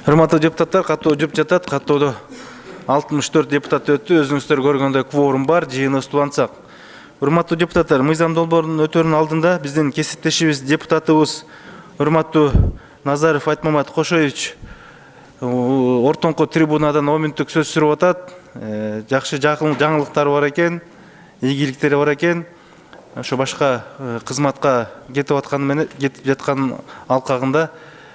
Hurmatly депутаттар, каттоо жүрүп жатат. Каттоодо 64 депутат өттү. Өзүңүздөр көргөндөй кворум бар, жыйыныбыз улантсак. Hurmatly депутаттар, мыйзам долбоорунун өтөөрүнүн алдында биздин кесиптешибиз депутатыбыз урматтуу Назаров Айтмамат Кошоевич ортоңку трибунадан 10 мүнөттүк сөз сүрүп атат. Жакшы жаңылыктары бар экен, ийгиликтери бар экен. Ошо башка кызматка кетип жаткан алкагында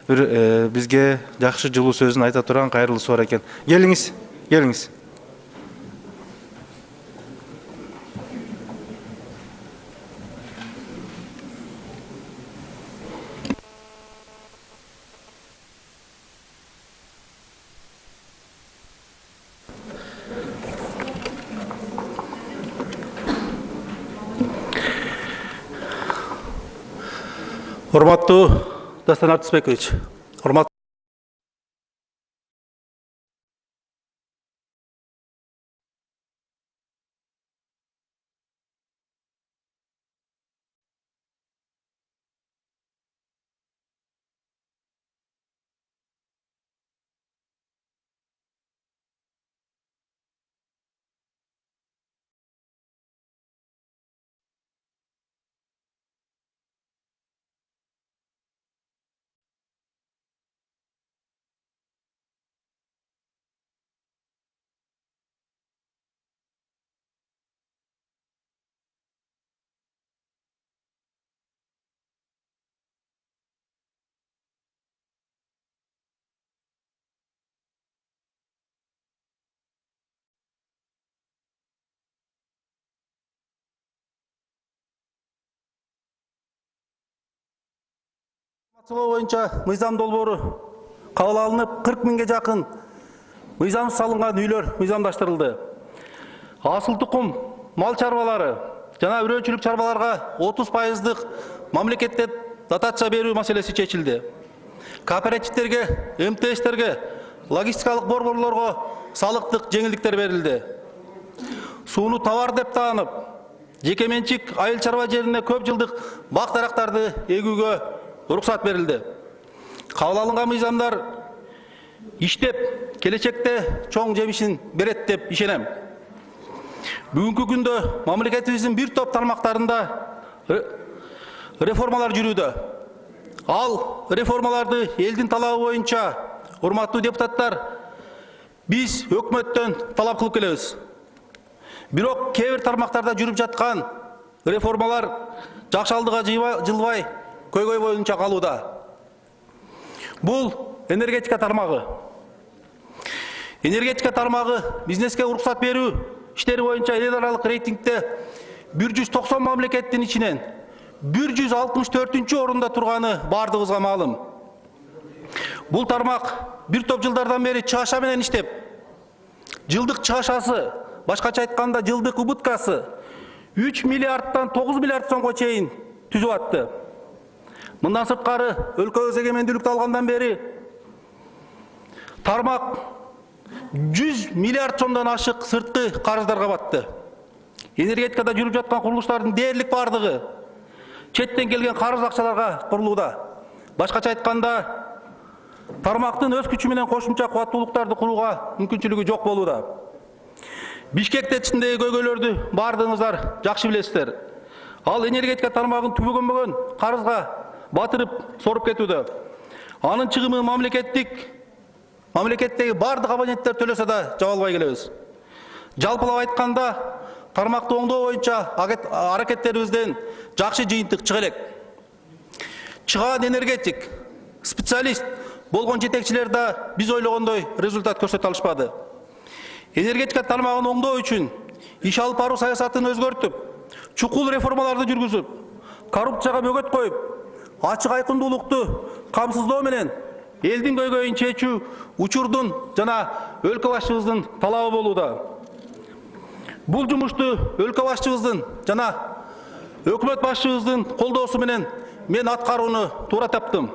бизге жакшы жылуу сөзүн айта турган кайрылуусу бар экен. Келиңиз, келиңиз. Урматтуу Дастан Артысбекович, урматтуу боюнча мыйзам долбоору кабыл алынып, 40 миңге жакын мыйзамсыз салынган үйлөр мыйзамдаштырылды. Асыл тукум мал чарбалары жана үрөнчүлүк чарбаларга 30% мамлекеттен дотация берүү маселеси чечилди. Кооперативтерге, МТСтерге, логистикалык борборлорго салыктык жеңилдиктер берилди. Сууну товар деп таанып, жеке менчик айыл чарба жерине көп жылдык бак дарактарды эгүүгө уруксат берилди. Кабыл алынган мыйзамдар иштеп, келечекте чоң жемишин берет деп ишенем. Бүгүнкү күндө мамлекетибиздин бир топ тармактарында реформалар жүрүүдө. Ал реформаларды элдин талабы боюнча, урматтуу депутаттар, биз өкмөттөн талап кылып келебиз. Бирок кээ бир тармактарда жүрүп жаткан реформалар жакшы алдыга жылбай көйгөй боюнча калууда. Бул энергетика тармагы. Энергетика тармагы бизнеске уруксат берүү иштери боюнча эл аралык рейтингде 190 мамлекеттин ичинен 164-орунда турганы бардыгыбызга маалым. Бул тармак бир топ жылдардан бери чыгаша менен иштеп, жылдык чыгашасы, башкача айтканда жылдык убыткасы 3 миллиардтан 9 миллиард сомго чейин түзүп атты. Мындан сырткары өлкөбүз эгемендүүлүктү алгандан бери тармак 100 миллиард сомдон ашык сырткы карыздарга батты. Энергетикада жүрүп жаткан курулуштардын дээрлик бардыгы четтен келген карыз акчаларга курулууда. Башкача айтканда, тармактын өз күчү менен кошумча кубаттуулуктарды курууга мүмкүнчүлүгү жок болууда. Бишкекте ичиндеги көйгөйлөрдү бардыгыңыздар жакшы билесиздер. Ал энергетика тармагын түбөгөнбөгөн карызга батырып соруп кетүүдө. Анын чыгымы мамлекеттеги бардык абоненттер төлөсө да жабалбай келебиз. Жалпылап айтканда, тармакты оңдоо боюнча аракеттерибизден жакшы жыйынтык чыга элек. Чыгаан энергетик, специалист болгон жетекчилер да биз ойлогондой результат көрсөтө алышпады. Энергетика тармагын оңдоо үчүн иш алып баруу саясатын өзгөртүп, чукул реформаларды жүргүзүп, коррупцияга бөгөт коюп, ачык айкындуулукту камсыздоо менен элдин көйгөйүн чечүү учурдун жана өлкө башчыбыздын талабы болууда. Бул жумушту өлкө башчыбыздын жана өкмөт башчыбыздын колдоосу менен мен аткарууну туура таптым.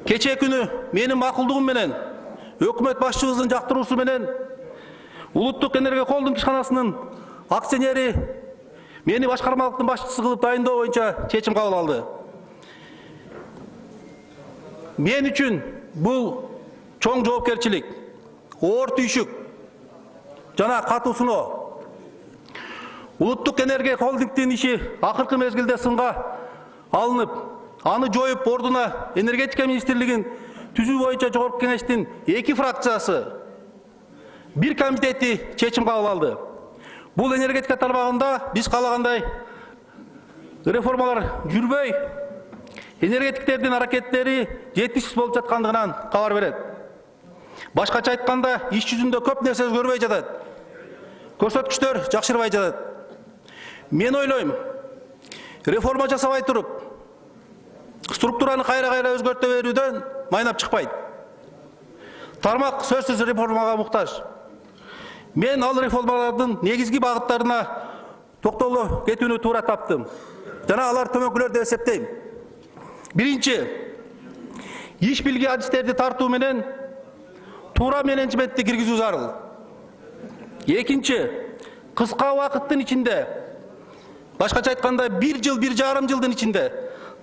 Кечээ күнү менин макулдугум менен өкмөт башчыбыздын жактыруусу менен Улуттук энергия холдинг ишканасынын акционери мени башкармалыктын башчысы кылып дайындоо боюнча чечим кабыл алды. Мен үчүн бул чоң жоопкерчилик, оор түйшүк жана катуу сыноо. Улуттук энергия холдингдин иши акыркы мезгилде сынга алынып, аны жоюп ордуна энергетика министрлигин түзүү боюнча жогорку кеңештин 2 фракциясы, 1 комитети чечим кабыл алды. Бул энергетика тармагында биз каалагандай реформалар жүрбөй, энергетиктердин аракеттери жетишсиз болуп жаткандыгынан кабар берет. Башкача айтканда, иш жүзүндө көп нерсе өзгөрбөй жатат. Көрсөткүчтөр жакшырбай жатат. Мен ойлойм, реформа жасабай туруп, структураны кайра өзгөртө берүүдөн майнап чыкпайт. Тармак сөзсүз реформага муктаж. Мен ал реформалардын негизги багыттарына токтоло кетүүнү туура таптым. Жана алар төмөнкүлөр деп эсептейм. Биринчи, иш билги адистерди тартуу менен туура менеджментти киргизүү зарыл. Экинчи, кыска убакыттын ичинде, башкача айтканда 1 жыл, 1,5 жылдын ичинде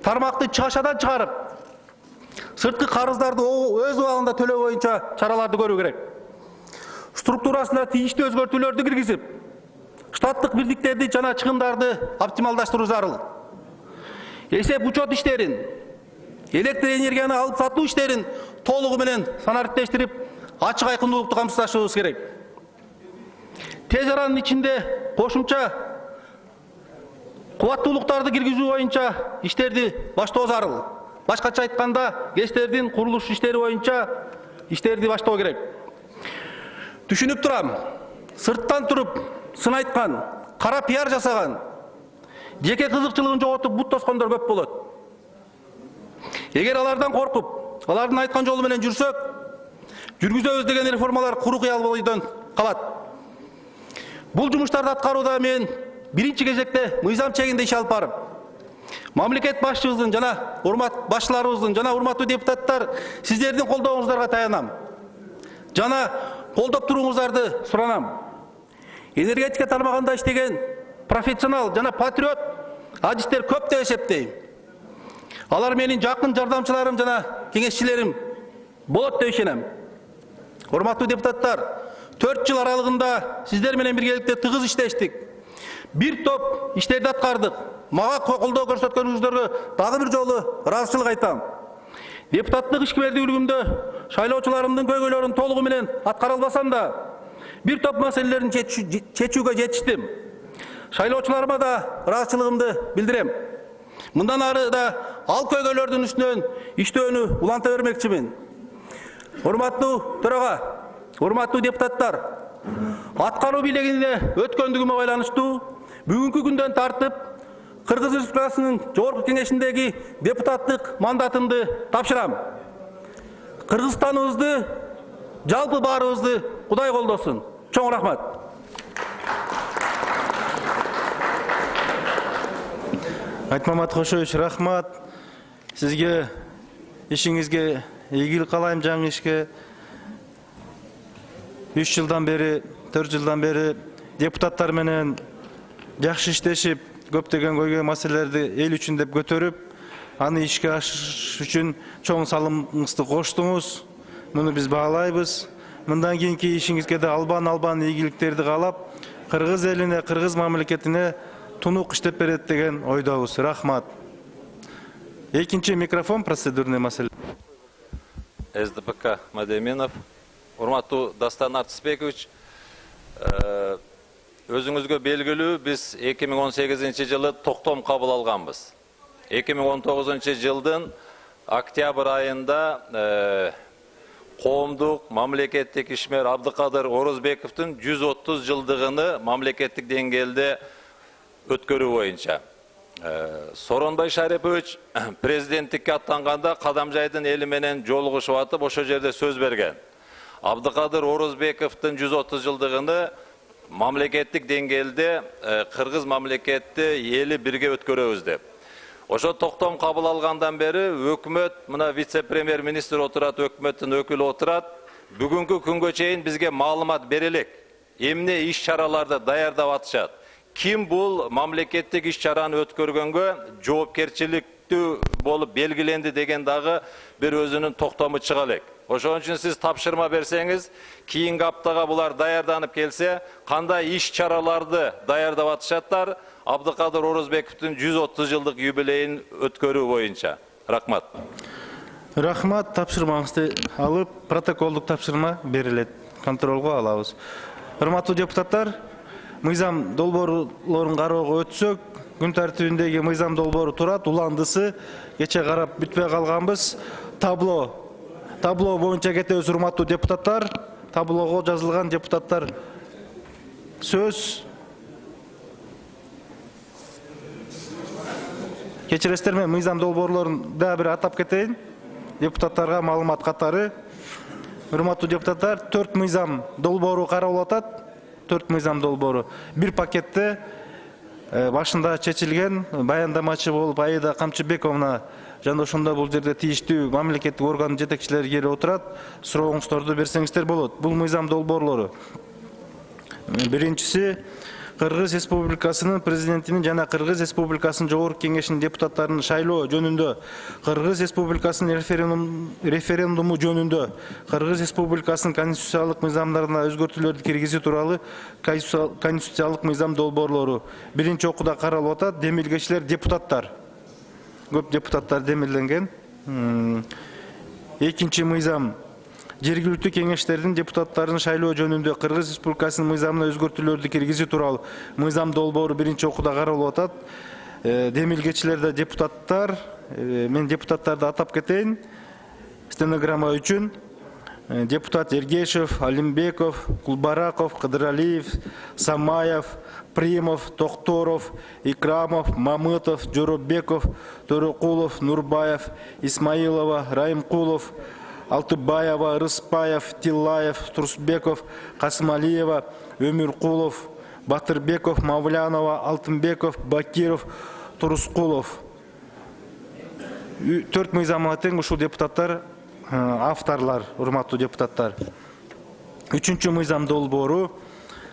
тармакты чашадан чыгарып, сырткы карыздарды өз убагында төлөө боюнча чараларды көрүү керек. Структурасына тийиштүү өзгөртүүлөрдү киргизип, штаттык бирдиктерди жана чыгымдарды оптималдаштыруу зарыл. Эсеп учет иштерин, электр энергияны алып сатуу иштерин толугу менен санариптештирип, ачык айкындуулукту камсыздашыбыз керек. Тез аранын ичинде кошумча кубаттуулуктарды киргизүү боюнча иштерди баштоо зарыл. Башкача айтканда, ГЭСтердин курулуш иштери боюнча иштерди баштоо керек. Түшүнүп турам, сырттан туруп сын айткан, кара пиар жасаган, жеке кызыкчылыгын жоготуп бут тоскондор көп болот. Эгер алардан коркуп, алардын айткан жолу менен жүрсөк, жүргүзөбүз деген реформалар куру кыял бойдон калат. Бул жумуштарды аткарууда мен биринчи кезекте мыйзам чегинде иш алып барып, мамлекет башчыбыздын жана урмат башчыларыбыздын жана урматтуу депутаттар, сиздердин колдооңуздарга таянам. Жана колдоп туруңуздарды суранам. Энергетика тармагында иштеген профессионал жана патриот адистер көп деп эсептейм. Алар менин жакын жардамчыларым жана кеңешчилерим болот деп ишенем. Урматтуу депутаттар, 4 жыл аралыгында сиздер менен биргеликте тыгыз иштештик. Бир топ иштерди аткардык. Мага колдоо көрсөткөнүңүздөргө дагы бир жолу ыраазычылык айтам. Депутаттык ишкердүүлүгүмдө шайлоочуларымдын көйгөйлөрүн толугу менен аткара албасам да, бир топ маселелерин чечүүгө жетиштим. Шайлоочуларыма да ыраазычылыгымды билдирем. Мындан ары да ал көйгөйлөрдүн үстүнөн иштөөнү уланта бермекчимин. Урматтуу төрага, урматтуу депутаттар, аткаруу бийлигинде өткөндүгүмө байланыштуу бүгүнкү күндөн тартып Кыргыз Республикасынын жогорку кеңешиндеги депутаттык мандатымды тапшырам. Кыргызстаныбызды, жалпы баарыбызды Кудай колдосун. Чоң рахмат. Айтмамат Кошоевич, рахмат. Сизге ишиңизге ийгилик каалайм, жаңы ишке. 3 жылдан бери, 4 жылдан бери депутаттар менен жакшы иштешип, көптөгөн көйгөй маселелерди эл үчүн деп көтөрүп, аны ишке ашырыш үчүн чоң салымыңызды коштуңуз. Муну биз баалайбыз. Мындан кийинки ишиңизге да албан ийгиликтерди каалап, кыргыз элине, кыргыз мамлекетине тунук иштеп берет деген ойдобуз. Рахмат. Экинчи микрофон, процедурный маселе. СДПК Мадеминов. Урматтуу Дастан Артысбекович, өзүңүзгө белгилүү, биз 2018 жылы токтом кабыл алганбыз. 2019 жылдын октябрь айында коомдук мамлекеттик ишмер Абдыкадыр Орозбековдун 130 жылдыгыны мамлекеттик деңгээлде өткөрүү боюнча. Сооронбай Шарипович президенттикке аттанганда Кадамжайдын эли менен жолугушуп атып, ошол жерде сөз берген. Абдыкадыр Орозбековдун 130 жылдыгыны мамлекеттик деңгээлде кыргыз мамлекетти эли бирге өткөрөбүз деп. Ошо токтом кабыл алгандан бери өкмөт, мына вице-премьер министр отурат, өкмөттүн өкүлү отурат, бүгүнкү күнгө чейин бизге маалымат бере элек. Эмне иш чараларды даярдап атышат? Ким бул мамлекеттик иш чараны өткөргөнгө жоопкерчиликтүү болуп белгиленди деген дагы бир өзүнүн токтому чыга элек. Ошон үчүн сиз тапшырма берсеңиз, кийинки аптага булар даярданып келсе, кандай иш чараларды даярдап атышаттар Абдыкадыр Орозбековдун 130 жылдык юбилейин өткөрүү боюнча. Рахмат. Рахмат, тапшырмаңызды алып, протоколдук тапшырма берилет. Контролго алабыз. Урматтуу депутаттар, мыйзам долбоорлорун кароого өтсөк, күн тартибиндеги мыйзам долбоору турат, уландысы кече карап бүтпөй калганбыз. Табло боюнча кетебиз, урматтуу депутаттар. Таблого жазылган депутаттар сөз. Кечиресиздер, мен мыйзам долбоорлорун да бир атап кетейин. Депутаттарга маалымат катары. Урматтуу депутаттар, 4 мыйзам долбоору каралып атат. 4 мыйзам долбоору. Бир пакетте башында чечилген, баяндамачы болуп Аида Камчыбековна жана ошондо бул жерде тийиштүү мамлекеттик органдын жетекчилери келип отурат. Сурооңуздорду берсеңиздер болот. Бул мыйзам долбоорлору. Биринчиси, Кыргыз Республикасынын президентинин жана Кыргыз Республикасынын Жогорку Кеңешинин депутаттарын шайлоо жөнүндө, Кыргыз Республикасынын референдуму жөнүндө, Кыргыз Республикасынын конституциялык мыйзамдарына өзгөртүүлөрдү киргизүү тууралуу конституциялык мыйзам долбоорлору биринчи окууда каралып атат. Демилгечилер депутаттар. Көп депутаттар демилденген. Экинчи мыйзам, жергиликтүү кеңештердин депутаттарын шайлоо жөнүндө Кыргыз Республикасынын мыйзамына өзгөртүүлөрдү киргизүү тууралуу мыйзам долбоору биринчи окууда каралып атат. Демилгечилерде депутаттар, мен депутаттарды атап кетейин. Стенограмма үчүн: депутат Ергешев, Алимбеков, Кулбараков, Кыдыралиев, Самаев, Примов, Токторов, Икрамов, Мамытов, Жоробеков, Торокулов, Нурбаев, Исмаилова, Райымкулов, Алтыбаева, Рыспаев, Тиллаев, Турсбеков, Касымалиева, Өмүркулов, Батырбеков, Мавлянова, Алтынбеков, Бакиров, Турускулов. 4 мыйзамга тең ушул депутаттар авторлар, урматтуу депутаттар. Үчүнчү мыйзам долбоору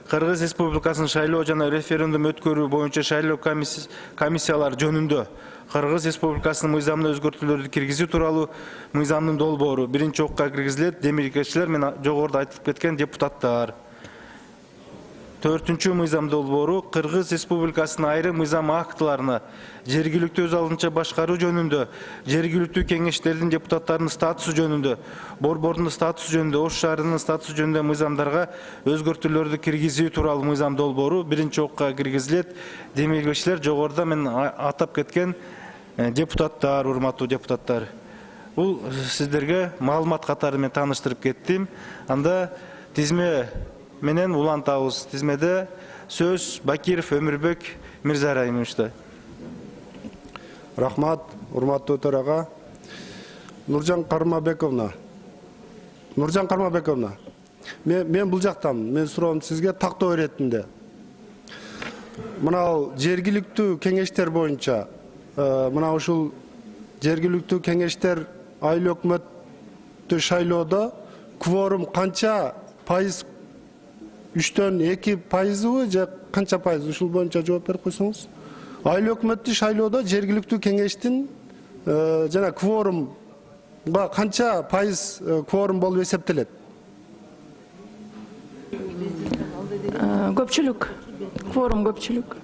Кыргыз Республикасынын шайлоо жана референдум өткөрүү боюнча шайлоо комиссиялар жөнүндө Кыргыз Республикасынын мыйзамына өзгөртүүлөрдү киргизүү тууралуу мыйзамдын долбоору биринчи окуга киргизилет. Демилгечилер мен жогоруда айтылып кеткен депутаттар. Төртүнчү мыйзам долбоору Кыргыз Республикасынын айрым мыйзам актыларына жергиликтүү өз алдынча башкаруу жөнүндө, жергиликтүү кеңештердин депутаттарынын статусу жөнүндө, борбордун статусу жөнүндө, Ош шаарынын статусу жөнүндө мыйзамдарга өзгөртүүлөрдү киргизүү тууралуу мыйзам долбоору биринчи окуга киргизилет. Демилгечилер жогоруда мен атап кеткен депутаттар, урматтуу депутаттар. Бул сиздерге маалымат катары мен тааныштырып кеттим. Анда тизме менен улантабыз. Тизмеде сөз Бакиров Өмүрбек Мирзарайымовичта. Рахмат, урматтуу төрага. Нуржан Кармабековна. Мен бул жактам. Мен суроом сизге тактоо иретинде. Мына жергиликтүү кеңештер боюнча, мына ушул жергиликтүү кеңештер айыл өкмөттү шайлоодо кворум канча пайыз? 3-төн 2%бы же канча пайыз? Ушул боюнча жооп берип койсоңуз. Айыл өкмөттү шайлоодо жергиликтүү кеңештин жана кворумга канча пайыз кворум болуп эсептелет? Көпчүлүк. Кворум көпчүлүк.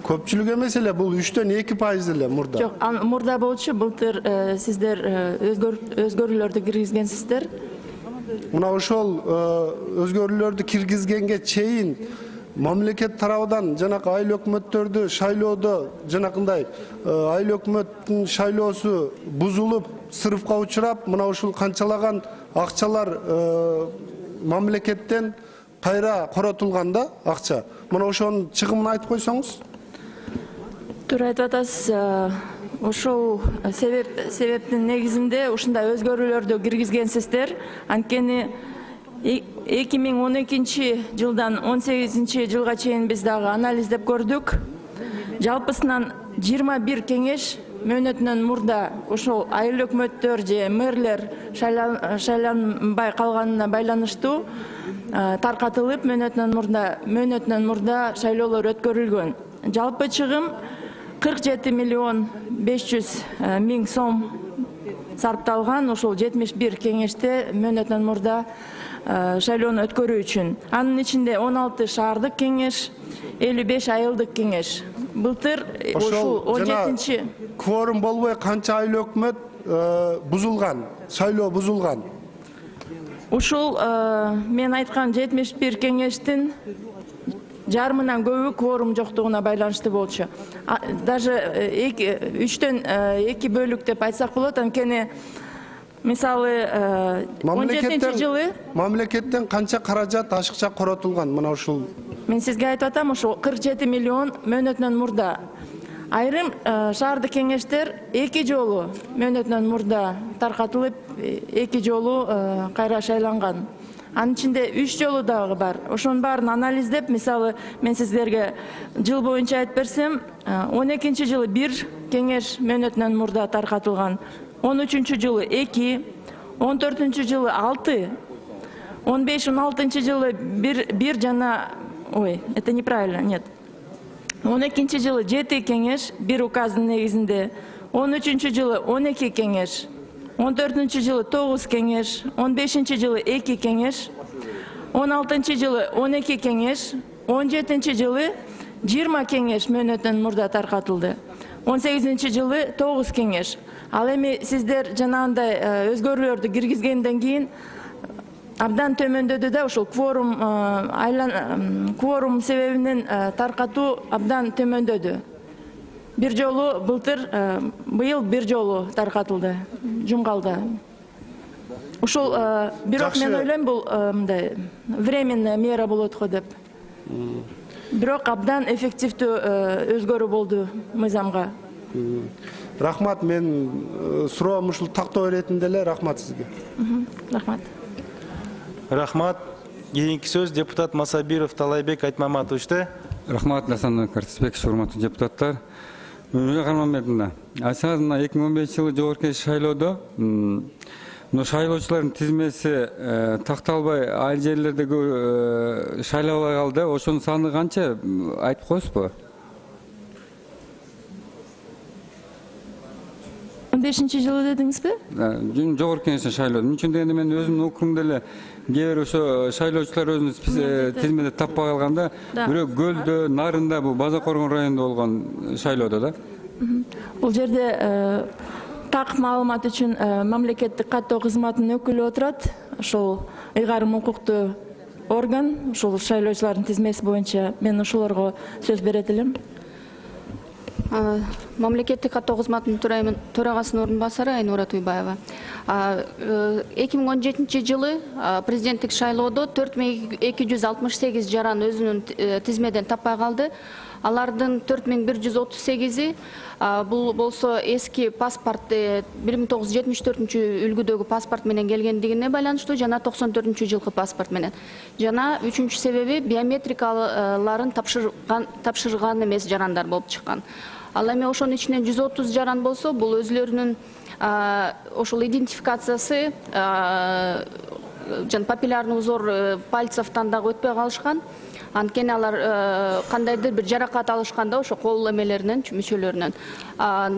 Көпчүлүк эмес эле, бул 3-төн 2% эле мурда. Жок, мурда болчу, былтыр сиздер өзгөрүүлөрдү киргизгенсиздер. Мына ошол өзгөрүүлөрдү киргизгенге чейин мамлекет тарабынан жанакы айыл өкмөттөрдү шайлоодо жанакындай айыл өкмөттүн шайлоосу бузулуп, сырыфка учурап, мына ушул канчалаган акчалар мамлекеттен кайра коротулганда акча. Мына ошонун чыгымын айтып койсоңуз. Туура айтып атасыз. Ошол себептин негизинде ушундай өзгөрүүлөрдү киргизгенсиздер. Анткени 2012 жылдан 18 жылга чейин биз дагы анализдеп көрдүк. Жалпысынан 21 кеңеш мөөнөтүнөн мурда ошол айыл өкмөттөр же мэрлер шайланбай калганына байланыштуу таркатылып мөөнөтүнөн мурда шайлоолор өткөрүлгөн. Жалпы чыгым 47 миллион 500 миң сом сарпталган ошол 71 кеңеште мөөнөтүнөн мурда шайлоону өткөрүү үчүн. Анын ичинде 16 шаардык кеңеш, 55 айылдык кеңеш. Былтыр ушул 17-чи кворум болбой канча айыл өкмөт бузулган, шайлоо бузулган. ушул мен айткан 71 кеңештин жарымынан көбү кворум жоктугуна байланыштуу болчу. Даже 3төн 2 бөлүк деп айтсак болот. Анткени мисалы 17 жылы мамлекеттен канча каражат ашыкча коротулган мына ушул? Мен сизге айтып атам, ошо 47 миллион мөөнөтүнөн мурда. Айрым шаардык кеңештер 2 жолу мөөнөтүнөн мурда таркатылып, 2 жолу кайра шайланган. Анын ичинде 3 жолу дагы бар. Ошонун баарын анализдеп, мисалы мен сиздерге жыл боюнча айтып берсем, 12 жылы 1 кеңеш мөөнөтүнөн мурда таркатылган, 13 жылы 2, 14 жылы 6, 15-16 жылы 1 жана ой, это неправильно, нет. 12 жылы 7 кеңеш, 1 указдын негизинде, 13 жылы 12 кеңеш, 14 жылы 9 кеңеш, 15 жылы 2 кеңеш, 16 жылы 12 кеңеш, 17 жылы 20 кеңеш мөөнөтүнөн мурда таркатылды. 18 жылы 9 кеңеш. Ал эми сиздер жанагындай өзгөрүүлөрдү киргизгенден кийин абдан төмөндөдү да, ошол кворум себебинен таркатуу абдан төмөндөдү. Бир жолу былтыр, быйыл 1 жолу таркатылды Жумгалда. Ушул бирок мен ойлойм, бул мындай временная мера болот го деп. Бирок абдан эффективдүү өзгөрүү болду мыйзамга. Рахмат, мен суроом ушул тактоо иретинде эле. Рахмат сизге. Рахмат. Рахмат. Кийинки сөз депутат Масабиров Талайбек Айтмаматовичте. Рахмат, Ласан Картисбекович, урматтуу депутаттар. Кармамбетовна, айсаңыз мына 2015 жылы жогорку шайлоодо шайлоочулардын тизмеси такталбай айыл жерлерде шайлабай калды. Ошонун саны канча айтып коесузбу? 15 жылы дедиңизби? Жогорку кеңештин шайлоо. Мун үчүн дегенде мен өзүмдүн округумда эле кээ бир ошо шайлоочулар өзүнүн тизмеде таппай калганда, бирок Көлдө, Нарында, бул База Коргон районунда болгон шайлоодо да. Бул жерде так маалымат үчүн мамлекеттик каттоо кызматынын өкүлү отурат. Ошол ыйгарым укуктуу орган, ушул шайлоочулардын тизмеси боюнча мен ошолорго сөз берет элем. Мамлекеттик каттоо кызматынын төрагасынын орун басары Айнура Туйбаева. 2017 жылы президенттик шайлоодо 4268 жаран өзүнүн тизмеден таппай калды. Алардын 4138-и бул болсо эски паспорт 1974 үлгүдөгү паспорт менен келгендигине байланыштуу, жана 94 жылкы паспорт менен. Жана үчүнчү себеби биометрикаларын тапшырган эмес жарандар болуп чыккан. Ал эми ошонун ичинен 130 жаран болсо, бул өзүлөрүнүн ошол идентификациясы жана папиллярный узор пальцевтан дагы өтпөй калышкан. Анткени алар кандайдыр бир жаракат алышканда ошо кол эмелеринен, мүчөлөрүнөн.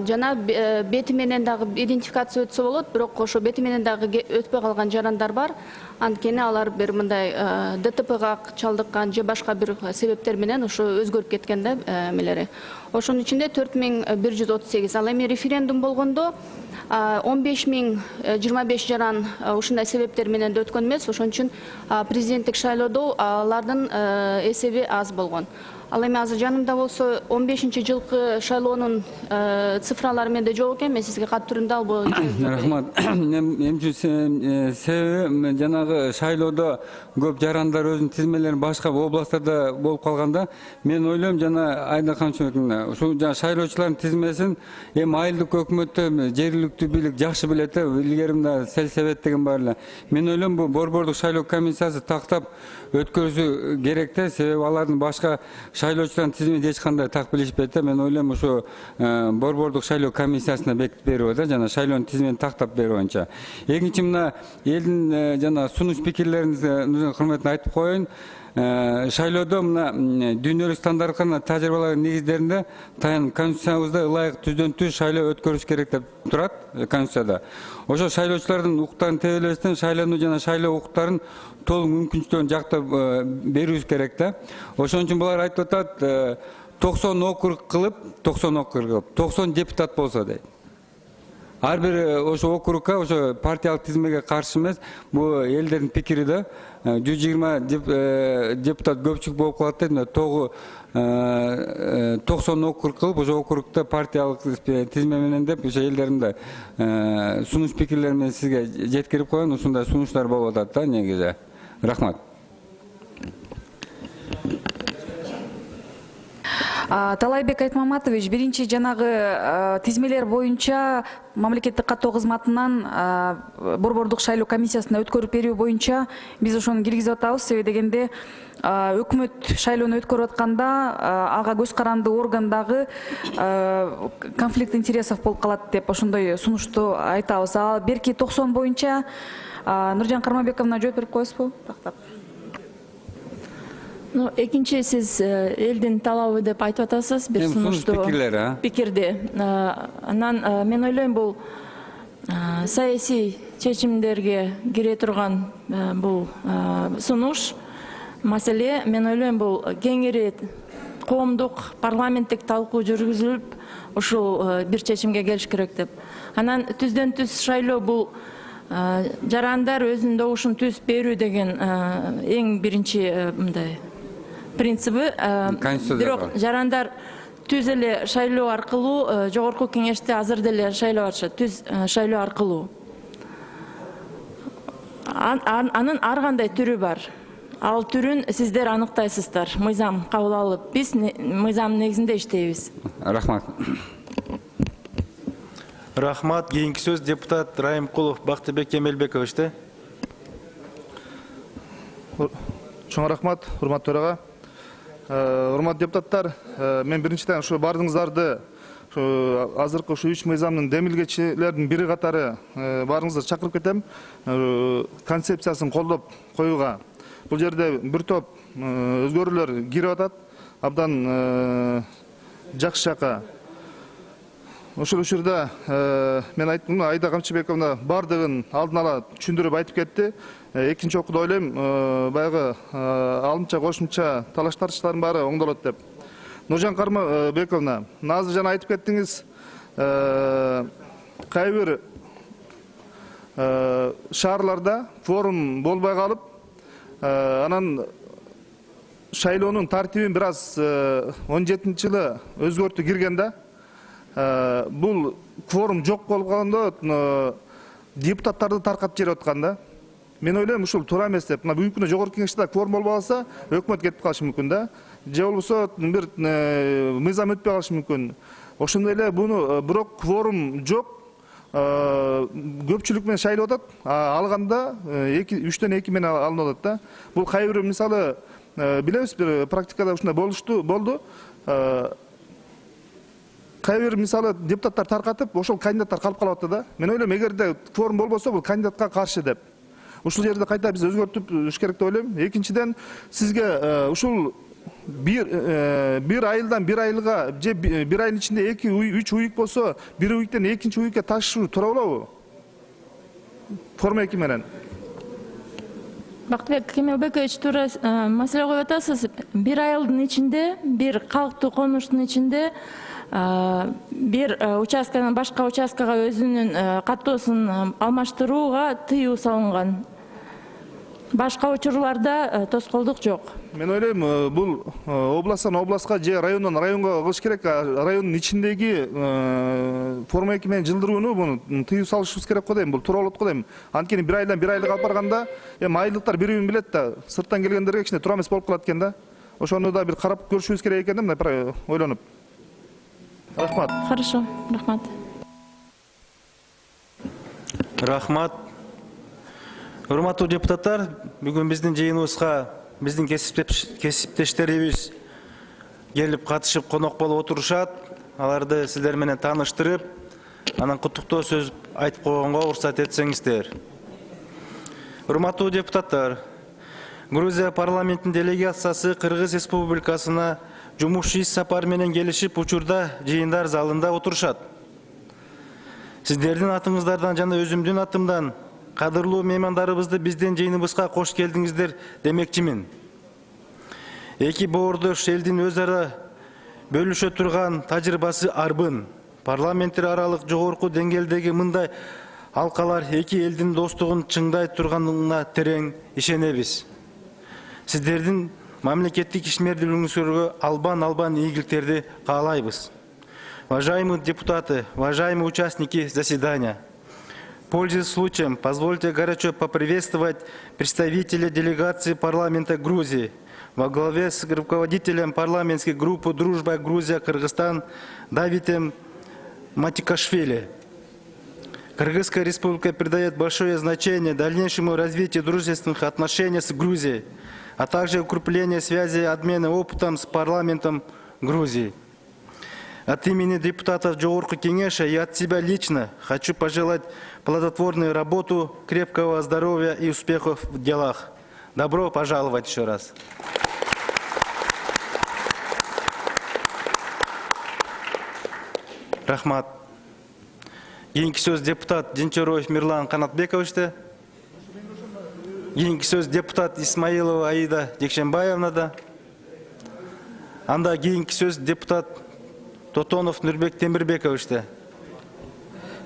Жана бети менен дагы идентификация өтсө болот, бирок ошо бети менен дагы өтпөй калган жарандар бар. Анткени алар бир мындай ДТПга чалдыккан же башка бир себептер менен ошо өзгөрүп кеткен да эмелери. Ошонун ичинде 4138. Ал эми референдум болгондо 15025 жаран ушундай себептер менен да өткөн эмес. Ошон үчүн президенттик шайлоодо алардын эсеби аз болгон. Ал эми азыр жанымда болсо 15 жылкы шайлоонун цифралары менде жок экен. Мен сизге кат түрүндө албай. Рахмат. Эмчи себеби жанагы шайлоодо көп жарандар өзүнүн тизмелерин башка областтарда болуп калганда, мен ойлойм жана Айдархан Чөмөкүнө ушул шайлоочулардын тизмесин эми айылдык өкмөттө жергиликтүү бийлик жакшы билет. Илгери мына сельсовет деген бар эле. Мен ойлойм бул борбордук шайлоо комиссиясы тактап өткөрүшү керек да, себеби алардын башка шайлоочулардын тизимин эч кандай так билишпейт да. Мен ойлойм ушу борбордук шайлоо комиссиясына бекитип берүү да, жана шайлоонун тизимин тактап берүү боюнча. Экинчи, мына элдин жана сунуш пикирлерин кырматына айтып коеюн. шайлоодо мына дүйнөлүк стандарттарга тажрыйбалардын негиздеринде таянып конституциябызда ылайык түздөн түз шайлоо өткөрүш керек деп турат конституцияда. Ошо шайлоочулардын укуктарын тебелебестен шайлануу жана шайлоо укуктарын толук мүмкүнчүлүктөрүн жактап берүүбүз керек да. Ошон үчүн булар айтып атат 90 округ кылып 90 депутат болсо дейт. Ар бир ошо округга ошо партиялык тизмеге каршы эмес, бул элдердин пикири да. 120 депутат көпчүлүк болуп калат дейт. 90 округ кылып ошо округда партиялык тизме менен деп ошо элдердин да сунуш пикирлери менен сизге жеткирип коюн. Ушундай сунуштар болуп атат да негизи. Рахмат. Талайбек Айтмаматович, биринчи жанагы тизмелер боюнча мамлекеттик каттоо кызматынан борбордук шайлоо комиссиясына өткөрүп берүү боюнча биз ошону киргизип атабыз. Себеби дегенде өкмөт шайлоону өткөрүп атканда ага көз каранды органдагы конфликт интересов болуп калат деп ошондой сунушту айтабыз. Ал берки 90 боюнча Нуржан Кармабековна жооп берип коесузбу? Экинчи сиз элдин талабы деп айтып атасыз, бир сунушту пикирди. Анан мен ойлойм бул саясий чечимдерге кире турган бул сунуш маселе. Мен ойлойм бул кеңири коомдук парламенттик талкуу жүргүзүлүп, ушул бир чечимге келиш керек деп. Анан түздөн түз шайлоо бул жарандар өзүнүн добушун түзүп берүү деген эң биринчи мындай принципи. Бирок жарандар түз эле шайлоо аркылуу жогорку кеңеште азыр деле шайлоо атышат, түз шайлоо аркылуу. Анын ар кандай түрү бар. Ал түрүн сиздер аныктайсыздар. Мыйзам кабыл алып, биз мыйзамдын негизинде иштейбиз. Рахмат. Рахмат. Кийинки сөз депутат Райымкулов Бактыбек Эмелбековичте. Чоң рахмат, урматтуу төрага. Урматтуу депутаттар, мен биринчиден ушу баарыңыздарды азыркы ушу 3 мыйзамдын демилгечилердин бири катары баарыңыздарды чакырып кетем. Концепциясын колдоп коюуга. Бул жерде бир топ өзгөрүүлөр кирип атат. Абдан жакшы жака. Ошол учурда мен айттым, Айда Камчыбековна бардыгын алдын ала түшүндүрүп айтып кетти. Экинчи окууда ойлойм, баягы алымча кошумча талаш тартыштардын баары оңдолот деп. Нуржан Кармабековна, азыр жана айтып кеттиңиз, кай бир шаарларда форум болбой калып, анан шайлоонун тартибин бир аз 17-жылы өзгөртүү кирген да. Бул кворум жок болгондо депутаттарды таркатып жиберип аткан да. Мен ойлойм, ушул туура эмес деп. Мына бүгүнкү күнү жогорку кеңеште кворум болбой калса, өкмөт кетип калышы мүмкүн да. Же болбосо бир мыйзам өтпөй калышы мүмкүн. Ошондой эле буну бирок кворум жок, көпчүлүк менен шайлап атат. Алганда 3-2 менен алынып атат да. Бул кай бир мисалы билебиз, бир практикада ушундай болду. Кай бир мисалы депутаттар таркатып, ошол кандидаттар калып калып атты да. Мен ойлойм, эгерде кворум болбосо, бул кандидатка каршы деп. Ушул жерде кайта биз өзгөртүп керек деп ойлойм. Экинчиден, сизге ушул бир айылдан бир айылга же бир айдын ичинде 2-3 уюк болсо, бир уюктан экинчи уюкка ташуу туура болобу? Форма 2 менен. Бактыбек Эмелбекович, туура маселе коюп атасыз. Бир айылдын ичинде, бир калктуу конуштун ичинде бир участканын башка участкага өзүнүн каттоосун алмаштырууга тыюу салынган. Башка учурларда тоскоолдук жок. Мен ойлойм, бул областтан областка же райондон районго кылыш керек. Райондун ичиндеги форма 2 менен жылдырууну буну тыюу салышыбыз керек го дейм. Бул туура болот го дейм. Анткени бир айдан бир айылга алып барганда, айылдыктар бир-бирин билет да, сырттан келгендерге кичине туура эмес болуп калат экен да. Ошону да бир карап көрүшүбүз керек экен да, мындай ойлонуп. Рахмат. Хорошо, рахмат. Рахмат. Урматтуу депутаттар, бүгүн биздин жыйыныбызга биздин кесиптештерибиз келип катышып конок болуп отурушат. Аларды сиздер менен тааныштырып, анан куттуктоо сөз айтып койгонго уруксат этсеңиздер. Урматтуу депутаттар, Грузия парламентин делегациясы Кыргыз Республикасына жумуш иш сапары менен келишип, учурда жыйындар залында отурушат. Сиздердин атыңыздардан жана өзүмдүн атымдан кадырлуу меймандарыбызды биздин жыйыныбызга кош келдиңиздер демекчимин. Эки боордош элдин өз ара бөлүшө турган тажрыйбасы арбын. Парламенттер аралык жогорку деңгээлдеги мындай алкалар эки элдин достугун чыңдай турганына терең ишенебиз. Сиздердин мамлекеттик ишмердүүлүгүңүзгө албан ийгиликтерди каалайбыз. Уважаемые депутаты, уважаемые участники заседания, пользуясь случаем, позвольте горячо поприветствовать представителя делегации парламента Грузии во главе с руководителем парламентской группы «Дружба Грузия-Кыргызстан» Давидом Матикашвили. Кыргызская республика придает большое значение дальнейшему развитию дружественных отношений с Грузией, а также укреплению связи и обмена опытом с парламентом Грузии. От имени депутатов Жогорку Кеңеша и от себя лично хочу пожелать плодотворную работу, крепкого здоровья и успехов в делах. Добро пожаловать еще раз. Рахмат. Кийинки сөз депутат Жинчороев Мирлан Канатбековичте. Кийинки сөз депутат Исмаилова Аида Жекшенбаевнада. Анда кийинки сөз депутат Тотонов Нурбек Темирбековичте.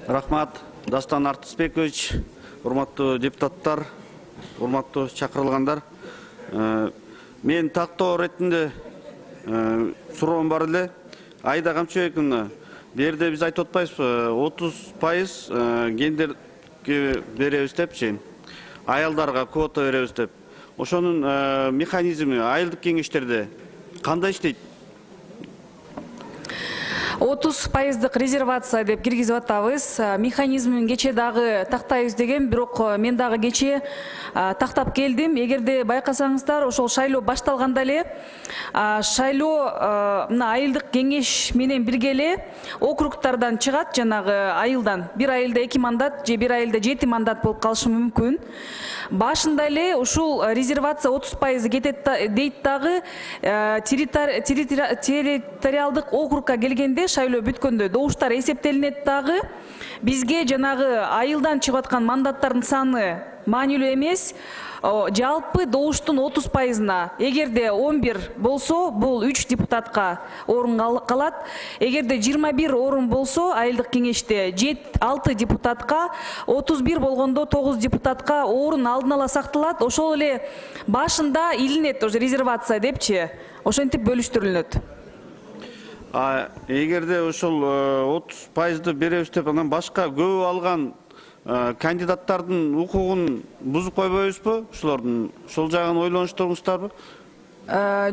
Рахмат, Дастан Артысбекович, урматтуу депутаттар, урматтуу чакырылгандар. Мен тактоо ретинде суроом бар эле. Аида Камчыбековна, берде биз айтып атпайбызбы, 30% гендерге беребиз депчи, аялдарга квота беребиз деп. Ошонун механизми айылдык кеңештерде кандай иштейт? 30% резервация деп киргизип атабыз. Механизмин кече дагы тактайбыз деген, бирок мен дагы кече тактап келдим. Эгерде байкасаңыздар, ошол шайлоо башталганда эле шайлоо мына айылдык кеңеш менен бирге эле округтардан чыгат, жанагы айылдан. Бир айылда 2 мандат же бир айылда 7 мандат болуп калышы мүмкүн. Башында эле ушул резервация 30% кетет дейт дагы, территориалдык округка келгенде шайлоо бүткөндө добуштар эсептелинет дагы. Бизге жанагы айылдан чыгып аткан мандаттардын саны маанилүү эмес. Жалпы добуштун 30%-на эгерде 11 болсо, бул 3 депутатка орун калат. Эгерде 21 орун болсо, айылдык кеңеште 6 депутатка, 31 болгондо 9 депутатка орун алдын ала сакталат. Ошол эле башында илинет резервация депчи. Ошентип бөлүштүрүлөт. Эгерде ошол 30%ды беребиз деп, анан башка көбү алган кандидаттардын укугун бузуп койбойбузбу? Ошол жагын ойлонуштуруңуздарбы?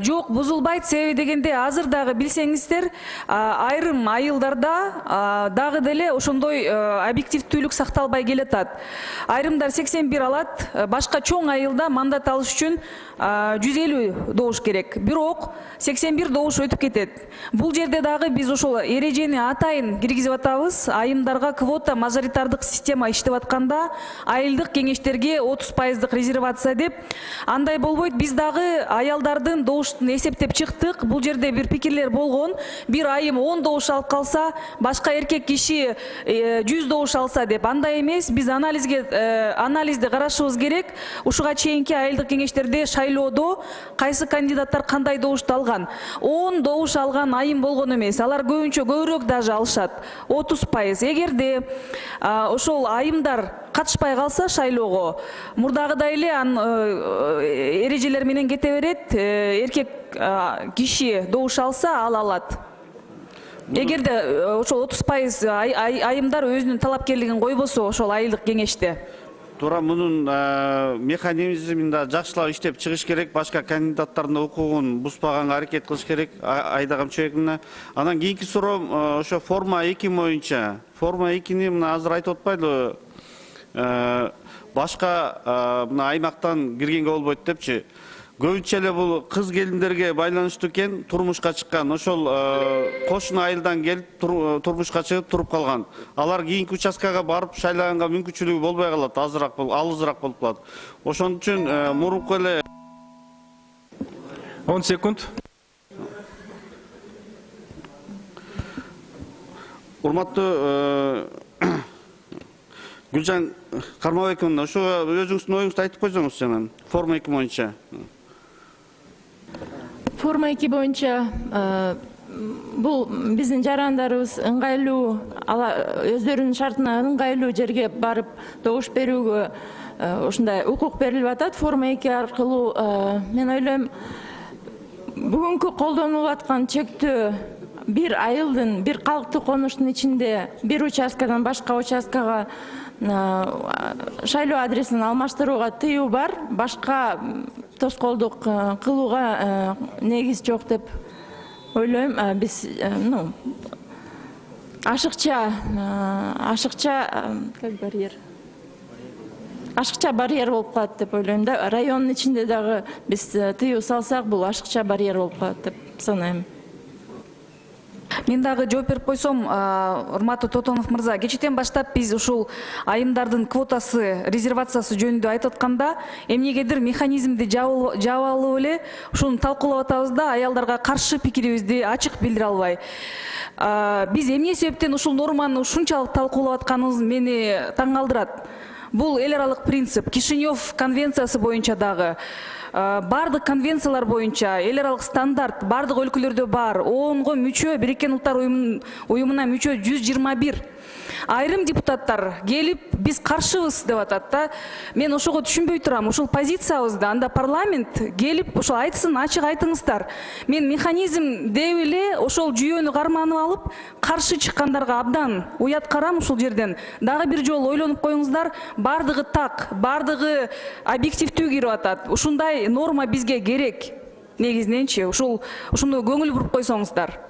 Жок, бузулбайт. Себеби дегенде азыр дагы билсеңиздер, айрым айылдарда дагы деле ошондой объективдүүлүк сакталбай келатат. Айрымдар 81 алат, башка чоң айылда мандат алыш үчүн 150 добуш керек. Бирок 81 добуш өтүп кетет. Бул жерде дагы биз ошол эрежени атайын киргизип атабыз. Айымдарга квота мажоритардык система иштеп атканда айылдык кеңештерге 30% резервация деп. Андай болбойт. Биз дагы аялдардын добуштун эсептеп чыктык. Бул жерде бир пикирлер болгон. Бир айым 10 добуш алып калса, башка эркек киши 100 добуш алса деп. Андай эмес. Биз анализди карашыбыз керек. Ушуга чейинки айылдык кеңештерде шайлоодо кайсы кандидаттар кандай добушту алган. 10 добуш алган айым болгон эмес. Алар көбүнчө көбүрөөк даже алышат. 30%. Эгерде ошол айымдар катышпай калса шайлоого, мурдагыдай эле эрежелер менен кете берет. Эркек киши добуш алса, ал алат. Эгерде ошол 30% айымдар өзүнүн талапкерлигин койбосо ошол айылдык кеңеште. Туура, мунун механизмин да жакшылап иштеп чыгыш керек. Башка кандидаттардын укугун бузбаганга аракет кылыш керек. Аида Камчыбековна. Анан кийинки суроом ошо форма 2 боюнча. Форма 2-ни мына азыр айтып атпайлыбы? Башка мына аймактан киргенге болбойт депчи. Көбүнчө эле бул кыз келиндерге байланыштуу экен, турмушка чыккан. Ошол кошун айылдан келип турмушка чыгып туруп калган. Алар кийинки участкага барып шайлаганга мүмкүнчүлүгү болбой калат, алызыраак болуп калат. Ошон үчүн мурунку эле 10 секунд. Урматтуу Гүлжан Кармабековна, ошо өзүңүздүн оюңузду айтып койсоңуз жана форма 2 боюнча. Форма 2 боюнча бул биздин жарандарыбыз ыңгайлуу өздөрүнүн шартына ыңгайлуу жерге барып добуш берүүгө ушундай укук берилип атат. Форма 2 аркылуу мен ойлойм бүгүнкү колдонулуп аткан чектөө бир айылдын, бир калктык конуштун ичинде бир участкадан башка участкага шайлоо адресин алмаштырууга тыюу бар. Башка тоскоолдук кылууга негиз жок деп ойлойм. Биз ашыкча барьер болуп калат деп ойлойм да. Райондун ичинде дагы биз тыюу салсак, бул ашыкча барьер болуп калат деп санайм. Мен дагы жооп берип койсом, урматтуу Тотонов мырза, кечээден баштап биз ушул айымдардын квотасы, резервациясы жөнүндө айтып атканда, эмнегедир механизмди жаап алып эле ушуну талкуулап атабыз да, аялдарга каршы пикирибизди ачык билдире албай. Биз эмне себептен ушул норманы ушунчалык талкуулап атканыбыз мени таң калтырат. Бул эл аралык принцип, Кишинев конвенциясы боюнча дагы, бардык конвенциялар боюнча эл аралык стандарт бардык өлкөлөрдө бар. ООНго мүчө, Бириккен Улуттар уюмуна мүчө 121. Айрым депутаттар келип биз каршыбыз деп атат да. Мен ошого түшүнбөй турам. Ушул позициябызды анда парламент келип ушул айтсын, ачык айтыңыздар. Мен механизм деп эле ошол жүйөнү карманып алып, каршы чыккандарга абдан уят карам ушул жерден. Дагы бир жолу ойлонуп коюңуздар, бардыгы так, бардыгы объективдүү кирип атат. Ушундай норма бизге керек. Негизиненчи ушуну көңүл буруп койсоңуздар.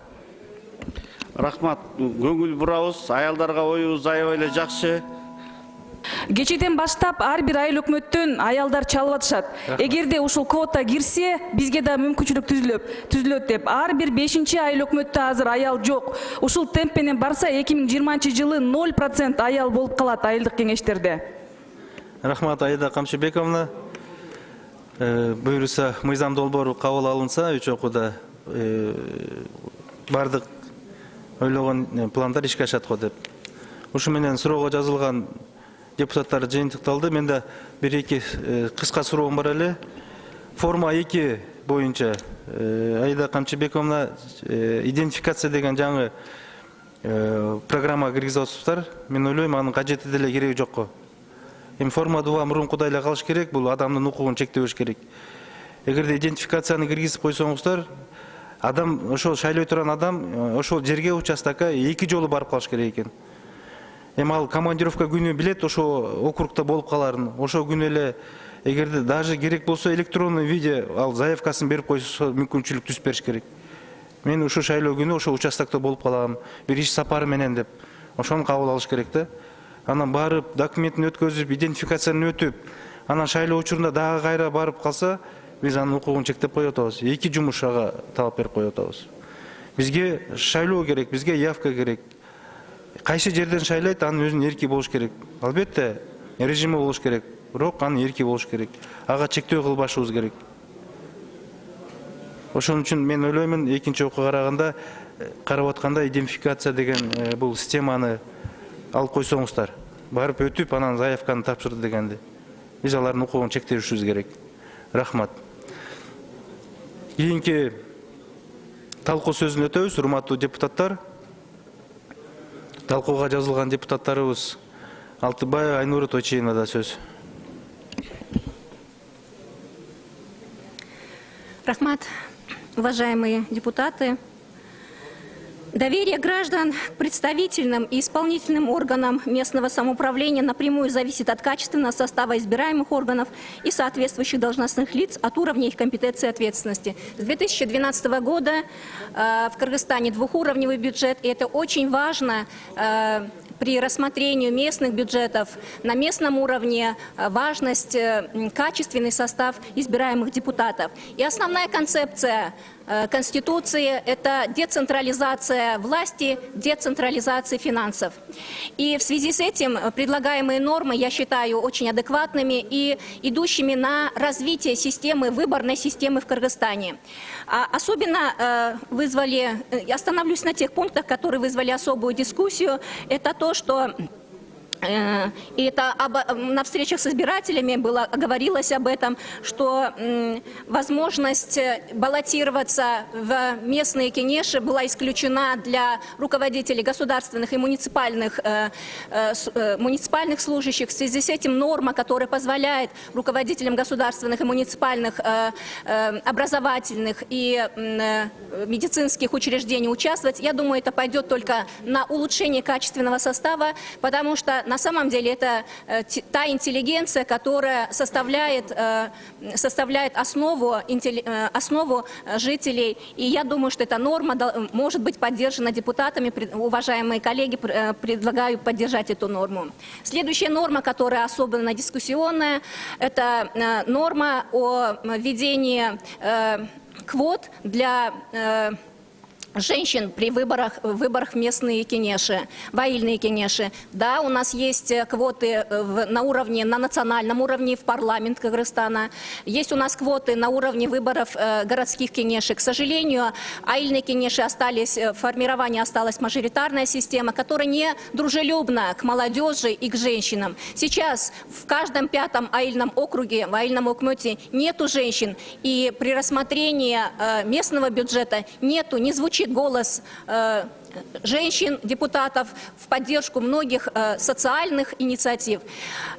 Рахмат, көңүл бурабыз, аялдарга оюбуз аябай эле жакшы. Кечээден баштап ар бир айыл өкмөттөн аялдар чалып атышат. Эгерде ушул квота кирсе, бизге да мүмкүнчүлүк түзүлөт деп. Ар бир 5-чи айыл өкмөттө азыр аял жок. Ушул темп менен барса 2020-жылы 0% аял болуп калат айылдык кеңештерде. Рахмат, Аида Камчыбековна. Буюрса, мыйзам долбоору кабыл алынса, 3 окууда бардык ойлогон пландар ишке ашат го деп. Ушу менен суроого жазылган депутаттар жыйынтыкталды. Менде бир-эки кыска суроом бар эле. Форма 2 боюнча Аида Камчыбековна идентификация деген жаңы программа киргизип атыптыр. Мен ойлойм, анын кажети деле кереги жок го. Форма 2 мурункудай эле калыш керек, бул адамдын укугун чектебеш керек. Эгерде идентификацияны киргизип койсоңуздар, адам, ошол шайлой турган адам, ошол жерге участокко 2 жолу барып калыш керек экен. Ал командировка күнү билет, ошо округда болуп каларын. Ошо күнү эле, эгерде даже керек болсо электронный виде ал заявкасын берип койсо мүмкүнчүлүк түзүп бериш керек. Мен ушу шайлоо күнү ошо участокто болуп калам, бир иш сапары менен деп. Ошону кабыл алыш керек да. Анан барып, документин өткөзүп, идентификацияны өтүп, анан шайлоо учурунда дагы кайра барып калса, биз анын укугун чектеп коюп атабыз. 2 жумуш ага талап берип коюп атабыз. Бизге шайлоо керек, бизге явка керек. Кайсы жерден шайлайт, анын өзүнүн эрки болуш керек. Албетте, режими болуш керек, бирок анын эрки болуш керек. Ага чектөө кылбашыбыз керек. Ошон үчүн мен ойлоймун, экинчи окууга караганда, карап атканда идентификация деген бул системаны алып койсоңуздар. Барып өтүп, анан заявканы тапшырды дегенди. Биз алардын укугун чектешибиз керек. Рахмат. Кийинки талкуу сөзүн өтөбүз, урматтуу депутаттар. Талкууга жазылган депутаттарыбыз Алтыбаева Айнура Тойчиевнада сөз. Рахмат, уважаемые депутаты. Доверие граждан к представительным и исполнительным органам местного самоуправления напрямую зависит от качественного состава избираемых органов и соответствующих должностных лиц, от уровня их компетенции и ответственности. С 2012 года в Кыргызстане двухуровневый бюджет, и это очень важно при рассмотрении местных бюджетов на местном уровне, важность, качественный состав избираемых депутатов. И основная концепция Конституции – это децентрализация власти, децентрализация финансов. И в связи с этим предлагаемые нормы, я считаю, очень адекватными и идущими на развитие системы, выборной системы в Кыргызстане. Особенно остановлюсь на тех пунктах, которые вызвали особую дискуссию. Это то, что и это на встречах с избирателями говорилось об этом, что возможность баллотироваться в местные кенеши была исключена для руководителей государственных и муниципальных служащих. В связи с этим норма, которая позволяет руководителям государственных и муниципальных образовательных и медицинских учреждений участвовать, я думаю, это пойдет только на улучшение качественного состава, потому что на самом деле это та интеллигенция, которая составляет основу жителей. И я думаю, что эта норма может быть поддержана депутатами. Уважаемые коллеги, предлагаю поддержать эту норму. Следующая норма, которая особенно дискуссионная, это норма о введении квот для женщин при выборах в местные кенеши, в аильные кенеши. Да, у нас есть квоты на национальном уровне в парламент Кыргызстана. Есть у нас квоты на уровне выборов городских кенешей. К сожалению, аильные кенеши в формировании осталась мажоритарная система, которая не дружелюбна к молодежи и к женщинам. Сейчас в каждом 5-м аильном округе, в аильном окмете нету женщин. И при рассмотрении местного бюджета не звучит голос женщин, депутатов в поддержку многих социальных инициатив.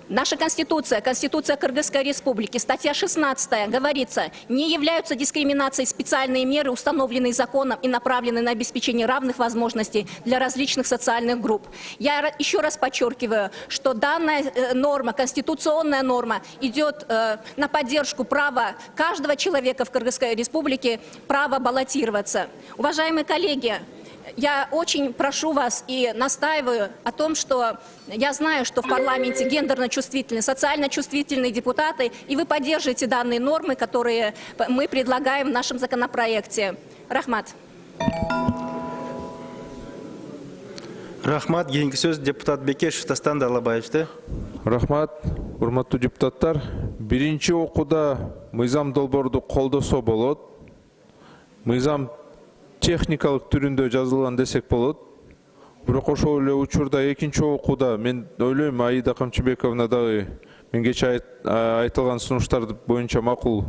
Наша Конституция, Конституция Кыргызской Республики, статья 16 говорится, не являются дискриминацией специальные меры, установленные законом и направленные на обеспечение равных возможностей для различных социальных групп. Я еще раз подчеркиваю, что данная норма, конституционная норма, идет на поддержку права каждого человека в Кыргызской Республике права баллотироваться. Уважаемые коллеги, я очень прошу вас и настаиваю о том, что я знаю, что в парламенте гендерно чувствительные, социально чувствительные депутаты, и вы поддержите данные нормы, которые мы предлагаем в нашем законопроекте. Рахмат. Рахмат. Кейинги сөз депутат Бекешев Дастан Далабаевте. Рахмат. Урматтуу депутаттар, биринчи окууда мыйзам долбоорду колдосо болот. Мыйзам техникалык түрүндө жазылган десек болот. Бирок ошол эле учурда экинчи окууда мен ойлойм, Аида Камчыбековна дагы мен кечээ айтылган сунуштар боюнча макул,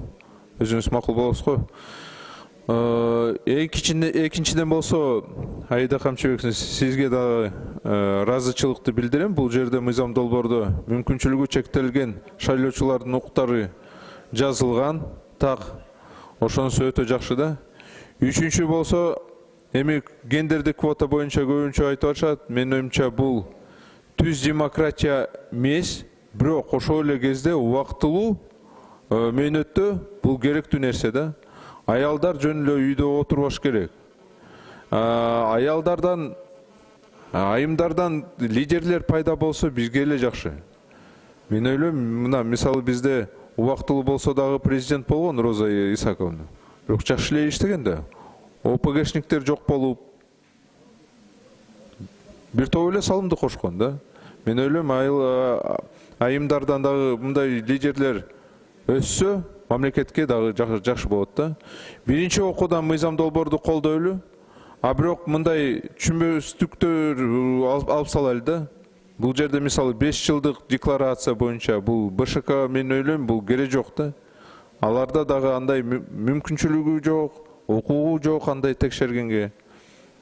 өзүңүз макул болосуз го. Экинчиден болсо, Аида Камчыбековна, сизге дагы ыраазычылыкты билдирем. Бул жерде мыйзам долбоордо мүмкүнчүлүгү чектелген шайлоочулардын укуктары жазылган. Так, ошонусу өтө жакшы да. Үчүнчү болсо, эми гендердик квота боюнча көбүнчө айтып атышат. Менин оюмча бул түз демократия эмес, бирок ошол эле кезде убактылуу мөөнөттө бул керектүү нерсе да. Аялдар жөн эле үйдө отурбаш керек. Аялдардан, айымдардан лидерлер пайда болсо бизге эле жакшы. Мен ойлойм, мына мисалы бизде убактылуу болсо дагы президент болгон Роза Исаковна. Бирок жакшы эле иштеген да. ОПГшниктер жок болуп, бир топ эле салымды кошкон да. Мен ойлойм, айымдардан дагы мындай лидерлер өссө, мамлекетке дагы жакшы болот да. Биринчи окуудан мыйзам долбоорду колдойлу, а бирок мындай түшүнбөстүктөр алып салайлы да. Бул жерде мисалы 5 жылдык декларация боюнча бул БШК, мен ойлойм, бул керек жок да. Аларда дагы андай мүмкүнчүлүгү жок, укугу жок андай текшергенге.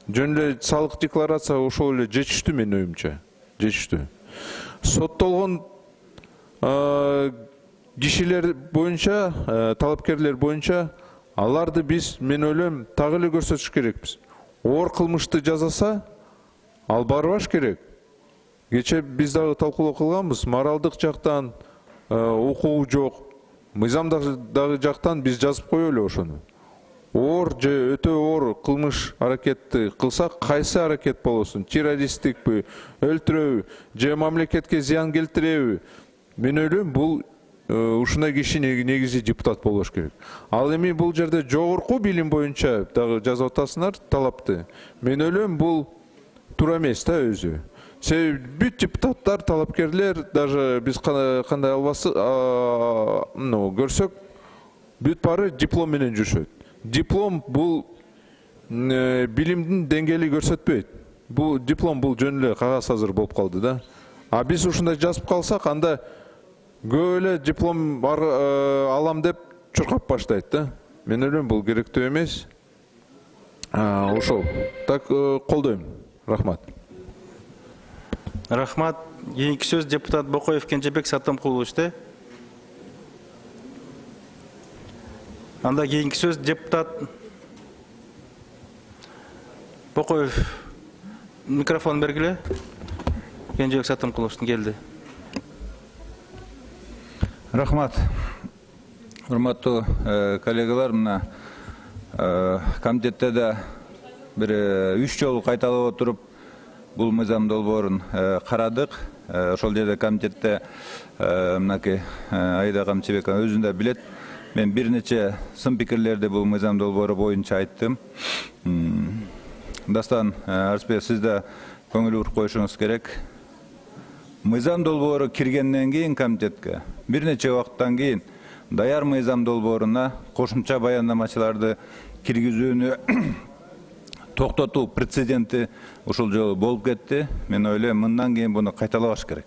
Жөн эле салык декларация ошол эле жетиштүү менин оюмча. Жетиштүү. Соттолгон кишилер боюнча, талапкерлер боюнча, аларды биз, мен ойлойм, так эле көрсөтүш керекпиз. Оор кылмышты жазаса, ал барбаш керек. Кечээ биз дагы талкуулоо кылганбыз, моралдык жактан укугу жок. Мыйзам дагы жактан биз жазып коелу ошону. Оор же өтө оор кылмыш аракетти кылсак, кайсы аракет болосун? Террористтикпи, өлтүрөбү, же мамлекетке зыян келтиреби? Мен ойлойм, бул ушундай киши негизи депутат болуш керек. Ал эми бул жерде жогорку билим боюнча дагы жазып атасыңар талапты. Мен ойлойм бул туура эмес да өзү. Себеби бүт депутаттар, талапкерлер, даже биз кандай албасы көрсөк, бүт бары диплом менен жүрүшөт. Диплом бул билимдин деңгээли көрсөтпөйт. Бул диплом бул жөн эле кагаз азыр болуп калды да. А биз ушундай жазып калсак, анда көп эле диплом алам деп чуркап баштайт да. Мен ойлойм бул керектүү эмес. Ошол. Так колдойм. Рахмат. Рахмат. Кийинки сөз депутат Бокоев Кенжебек Саттымкуловичте. Анда кийинки сөз депутат Бокоев, микрофон бергиле. Кенжебек Саттымкуловичтин келди. Рахмат. Урматтуу коллегалар, мына комитетте да бир 3 жолу кайталап отуруп бул мыйзам долбоорун карадык. Ошол жерде комитетте мынакей Аида Камчыбекова өзүн да билет. Мен бир нече сын пикирлерди бул мыйзам долбоору боюнча айттым. Дастан Арыспек, сиз да көңүл буруп коюшуңуз керек. Мыйзам долбоору киргенден кийин комитетке бир нече убакыттан кийин даяр мыйзам долбооруна кошумча баяндамачыларды киргизүүнү токтотуу прецеденти ушул жолу болуп кетти. Мен ойлойм, мындан кийин буну кайталабаш керек.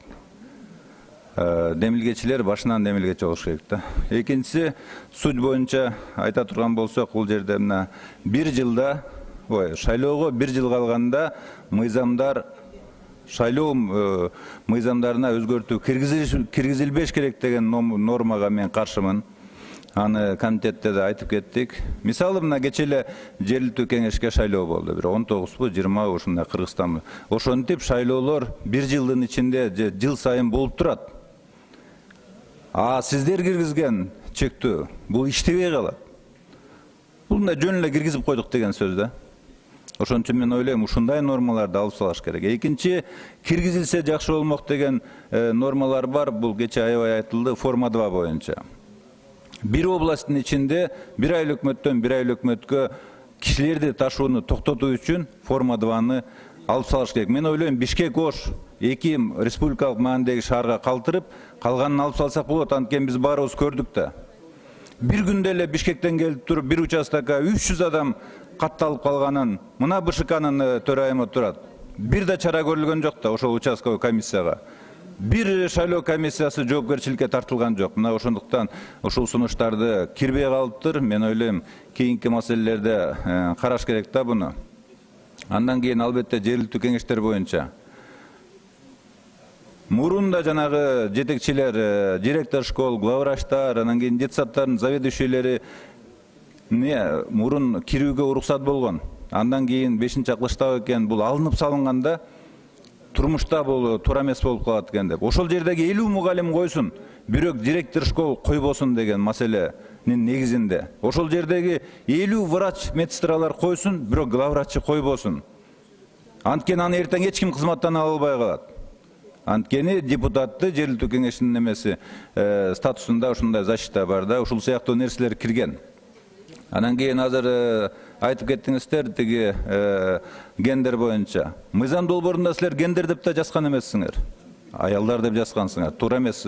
Демилгечилер башынан демилгечи болуш керек да. Экинчиси, суть боюнча айта турган болсок, бул жерде мына 1 жылда, шайлоого 1 жыл калганда мыйзамдар шайлоо мыйзамдарына өзгөртүү киргизилбеш керек деген нормага мен каршымын. Аны комитетте да айтып кеттик. Мисалы, мына кече эле жергиликтүү кеңешке шайлоо болду. Бир 19 20 ушундай Кыргызстан. Ошентип шайлоолор 1 жылдын ичинде жыл сайын болуп турат. А сиздер киргизген чектөө бул иштебей калат. Бул да жөн эле киргизип койдук деген сөз да. Ошон үчүн мен ойлойм, ушундай нормаларды алып салыш керек. Экинчи, киргизилсе жакшы болмок деген нормалар бар. Бул кече аябай айтылды, форма 2 боюнча. Бир областтын ичинде бир айыл өкмөттөн бир айыл өкмөткө кишилерди ташууну токтотуу үчүн форма 2-ны алып салыш керек. Мен ойлойм, Бишкек Ош 2 республикалык маанидеги шаарга калтырып, калганын алып салсак болот. Анткени биз баарыбыз көрдүк да. Бир күндө эле Бишкектен келип туруп, бир участокко 300 адам катталып калганын, мына БШКнын төрайымы турат. Бир да чара көрүлгөн жок да ошол участковый комиссияга. Бир шайлоо комиссиясы жоопкерчиликке тартылган жок. Мына ошондуктан ушул сунуштарды кирбей калыптыр. Мен ойлойм, кийинки маселелерде караш керек да буну. Андан кийин албетте жергиликтүү кеңештер боюнча мурунда жанагы жетекчилер, директор школ, главврачтар, анан кийин детсадтардын заведующийлери мурун кирүүгө уруксат болгон. Андан кийин 5-класста экен, бул алынып салынганда турмушта бул туура эмес болуп калат экен деп. Ошол жердеги 50 мугалим койсун, бирок директор школ койбосун деген маселенин негизинде. Ошол жердеги 50 врач, медсестралар койсун, бирок главврачы койбосун. Анткени аны эртең эч ким кызматтан ала албай калат. Анткени депутатты жергиликтүү кеңештин немеси статусунда ушундай защита бар да, ушул сыяктуу нерселер кирген. Анан кийин азыр айтып кеттиңиздер тиги гендер боюнча. Мыйзам долбоорунда силер гендер деп да жазган эмессиңер. Аялдар деп жазгансыңар. Туура эмес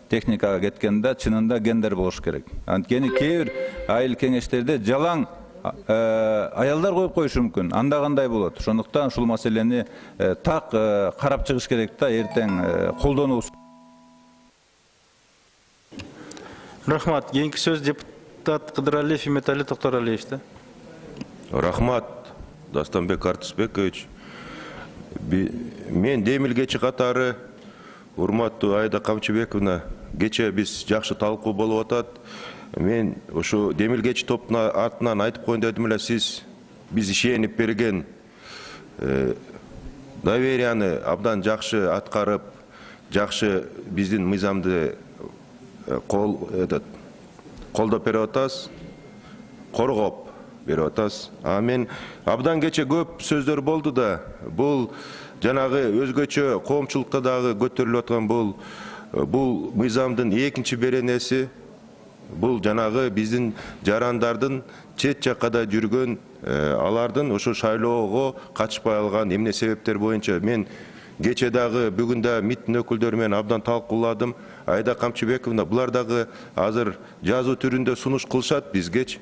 техникага кеткенде чынында гендер болуш керек. Анткени кээ бир айыл кеңештерде жалаң аялдар коюп коюшу мүмкүн. Анда кандай болот? Ошондуктан ушул маселени так карап чыгыш керек да, эртең колдонуу. Рахмат. Кийинки сөз депутат Кыдыралиев Иметали Токторалиевичте. Рахмат, Дастанбек Артысбекович. Мен демилгечи катары, урматтуу Аида Камчыбековна, кече биз жакшы талкуу болуп атат. Мен ушу демилгечи топтун артынан айтып коеюн дедим эле, сиз биз ишенип берген доверияны абдан жакшы аткарып, жакшы биздин мыйзамды колдоп берип атасыз, коргоп берип атасыз. Мен абдан кече көп сөздөр болду да, бул жанагы өзгөчө коомчулукта дагы көтөрүлүп аткан бул бул мыйзамдын экинчи беренеси, бул жанагы биздин жарандардын чет жаккада жүргөн алардын ошо шайлоого катышпай алган эмне себептер боюнча мен кече дагы бүгүн да МИТтин өкүлдөрү менен абдан талкууладым. Айда Камчыбековна булар дагы азыр жазуу түрүндө сунуш кылышат бизгечи.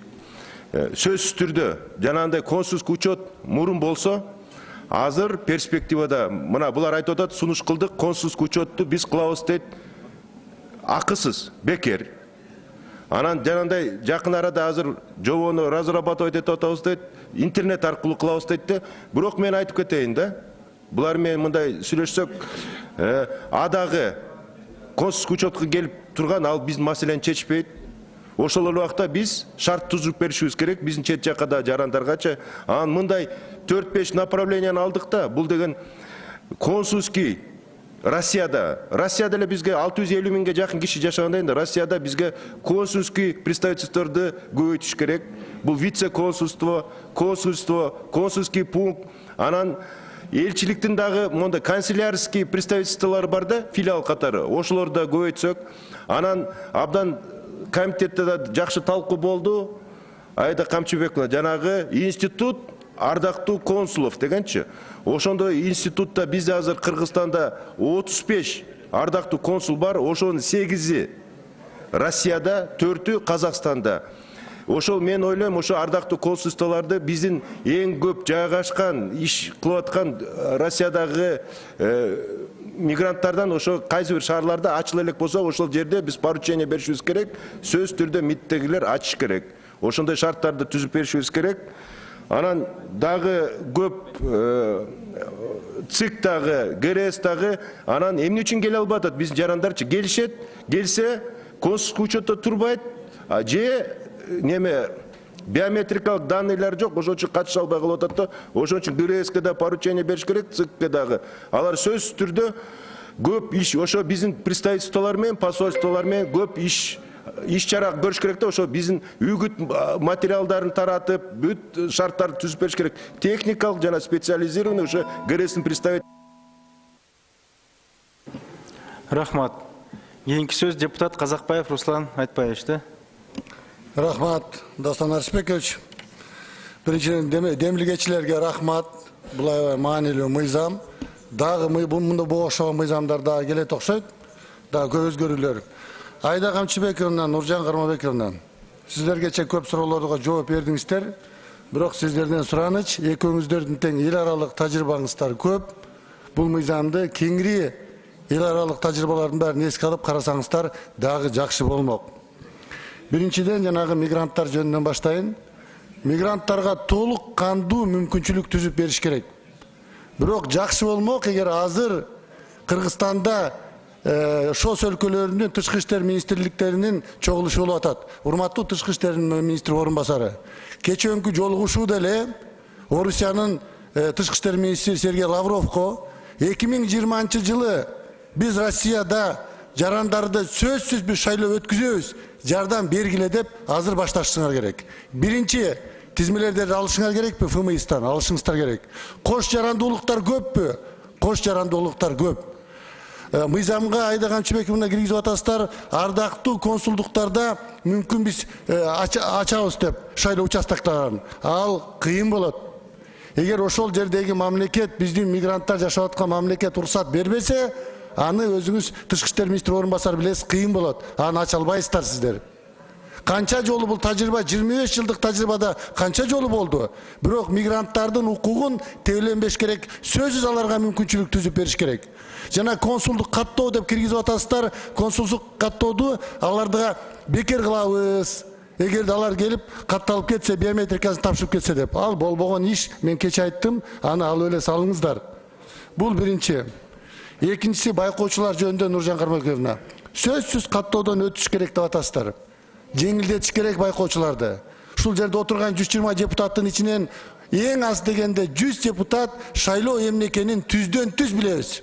Сөзсүз түрдө жанагындай консулдук учет мурун болсо, азыр перспективада мына булар айтып атат, сунуш кылдык, консулдук учетту биз кылабыз дейт. Акысыз, бекер. Анан жанагындай жакын арада азыр жобону разрабатывать этип атабыз дейт, интернет аркылуу кылабыз дейт да. Бирок мен айтып кетейин да. Булар менен мындай сүйлөшсөк, адагы консулдук учетко келип турган ал биздин маселени чечпейт. Ошол эле убакта биз шарт түзүп беришибиз керек биздин чет жаккада жарандаргачы. Анан мындай 4-5 направленияны алдык да, бул деген консулский Россияда эле бизге 650 миңге жакын киши жашаганда энди Россияда бизге консулский представительстволорду көбөйтүш керек. Бул вице-консульство, консульский пункт, анан элчиликтин дагы монда канцелярский представительстволор бар да, филиал катары. Ошолорду да көбөйтсөк, анан абдан комитетте да жакшы талкуу болду. Айда Камчыбековна жанагы институт ардактуу консулов дегенчи. Ошондой институтта бизде азыр Кыргызстанда 35 ардактуу консул бар, ошонун 8-и Россияда, 4-ü Казакстанда. Ошол мен ойлойм, ошо ардактуу консулстволорду биздин эң көп жайгашкан, иш кылып аткан Россиядагы мигранттардан ошо кайсы бир шаарларда ачыла элек болсо, ошол жерде биз поручение беришибиз керек. Сөз түрдө МИТтегилер ачыш керек. Ошондой шарттарды түзүп беришибиз керек. Анан дагы көп ЦИК дагы, ГРС дагы, анан эмне үчүн келе албатат? Биздин жарандарчы келишет, келсе консулдук учетто турбайт, же неме биометрикалык данныйлар жок, ошон үчүн катыша албай калып атат да. Ошон үчүн ГРСке да поручение бериш керек, ЦИКке дагы. Алар сөзсүз түрдө көп иш, ошо биздин представительстволор менен, посольстволор менен көп иш-чара көрүш керек да, ошо биздин үгүт материалдарын таратып, бүт шарттарды түзүп бериш керек. Техникалык жана специализированный ошо ГРСтин представитель. Рахмат. Кийинки сөз депутат Казакбаев Руслан Айтбаевич да. Рахмат, Дастан Арыспекович. Биринчиден демилгечилерге рахмат. Булай маанилүү мыйзам. Дагы мында бошогон мыйзамдар дагы келет окшойт. Дагы көп өзгөрүүлөр. Айда Камчыбековна, Нуржан Кармабековна, сиздергече көп суроолорго жооп бердиңиздер. Бирок сиздерден сураныч, экөөңүздөрдүн тең эл аралык тажрыйбаңыздар көп. Бул мыйзамды кеңири эл аралык тажрыйбалардын баарын эске алып карасаңыздар дагы жакшы болмок. Биринчиден жанагы мигранттар жөнүнөн баштайын. Мигранттарга толук кандуу мүмкүнчүлүк түзүп бериш керек. Бирок жакшы болмок эгер азыр Кыргызстанда ШОС өлкөлөрүнүн тышкы иштер министрликтеринин чогулушу болуп атат. Урматтуу тышкы иштер министри орун басары. Кечээкү жолугушууда эле Орусиянын тышкы иштер министри Сергей Лавровко 2020-жылы биз Россияда жарандарды сөзсүз биз шайлоо өткүзөбүз, жардам бергиле деп азыр башташыңар керек. Биринчи тизмелерди алышыңар керекпи? ФМИстан алышыңыздар керек. Кош жарандуулуктар көппү? Кош жарандуулуктар көп. Мыйзамга Айда Камчыбековна киргизип атасыздар, ардактуу консулдуктарда мүмкүн биз ачабыз деп шайлоо участоктарын. Ал кыйын болот. Эгер ошол жердеги мамлекет, биздин мигранттар жашап аткан мамлекет уруксат бербесе, аны өзүңүз тышкы иштер министри орун басары билесиз, кыйын болот. Аны ача албайсыздар сиздер. Канча жолу бул тажрыйба, 25 жылдык тажрыйбада канча жолу болду. Бирок мигранттардын укугун тебеленбеш керек, сөзсүз аларга мүмкүнчүлүк түзүп бериш керек. Жана консулдук каттоо деп киргизип атасыздар, консулдук каттоодо аларга бекер кылабыз. Эгер алар келип катталып кетсе, биометрикасын тапшырып кетсе деп. Ал болбогон иш, мен кече айттым, аны алып эле салыңыздар. Бул биринчи. Экинчиси байкоочулар жөнүндө Нуржан Кармабековна. Сөзсүз каттоодон өтүш керек деп атасыздар. Жеңилдетиш керек байкоочуларды. Ушул жерде отурган 120 депутаттын ичинен эң аз дегенде 100 депутат шайлоо эмне экенин түздөн түз билебиз.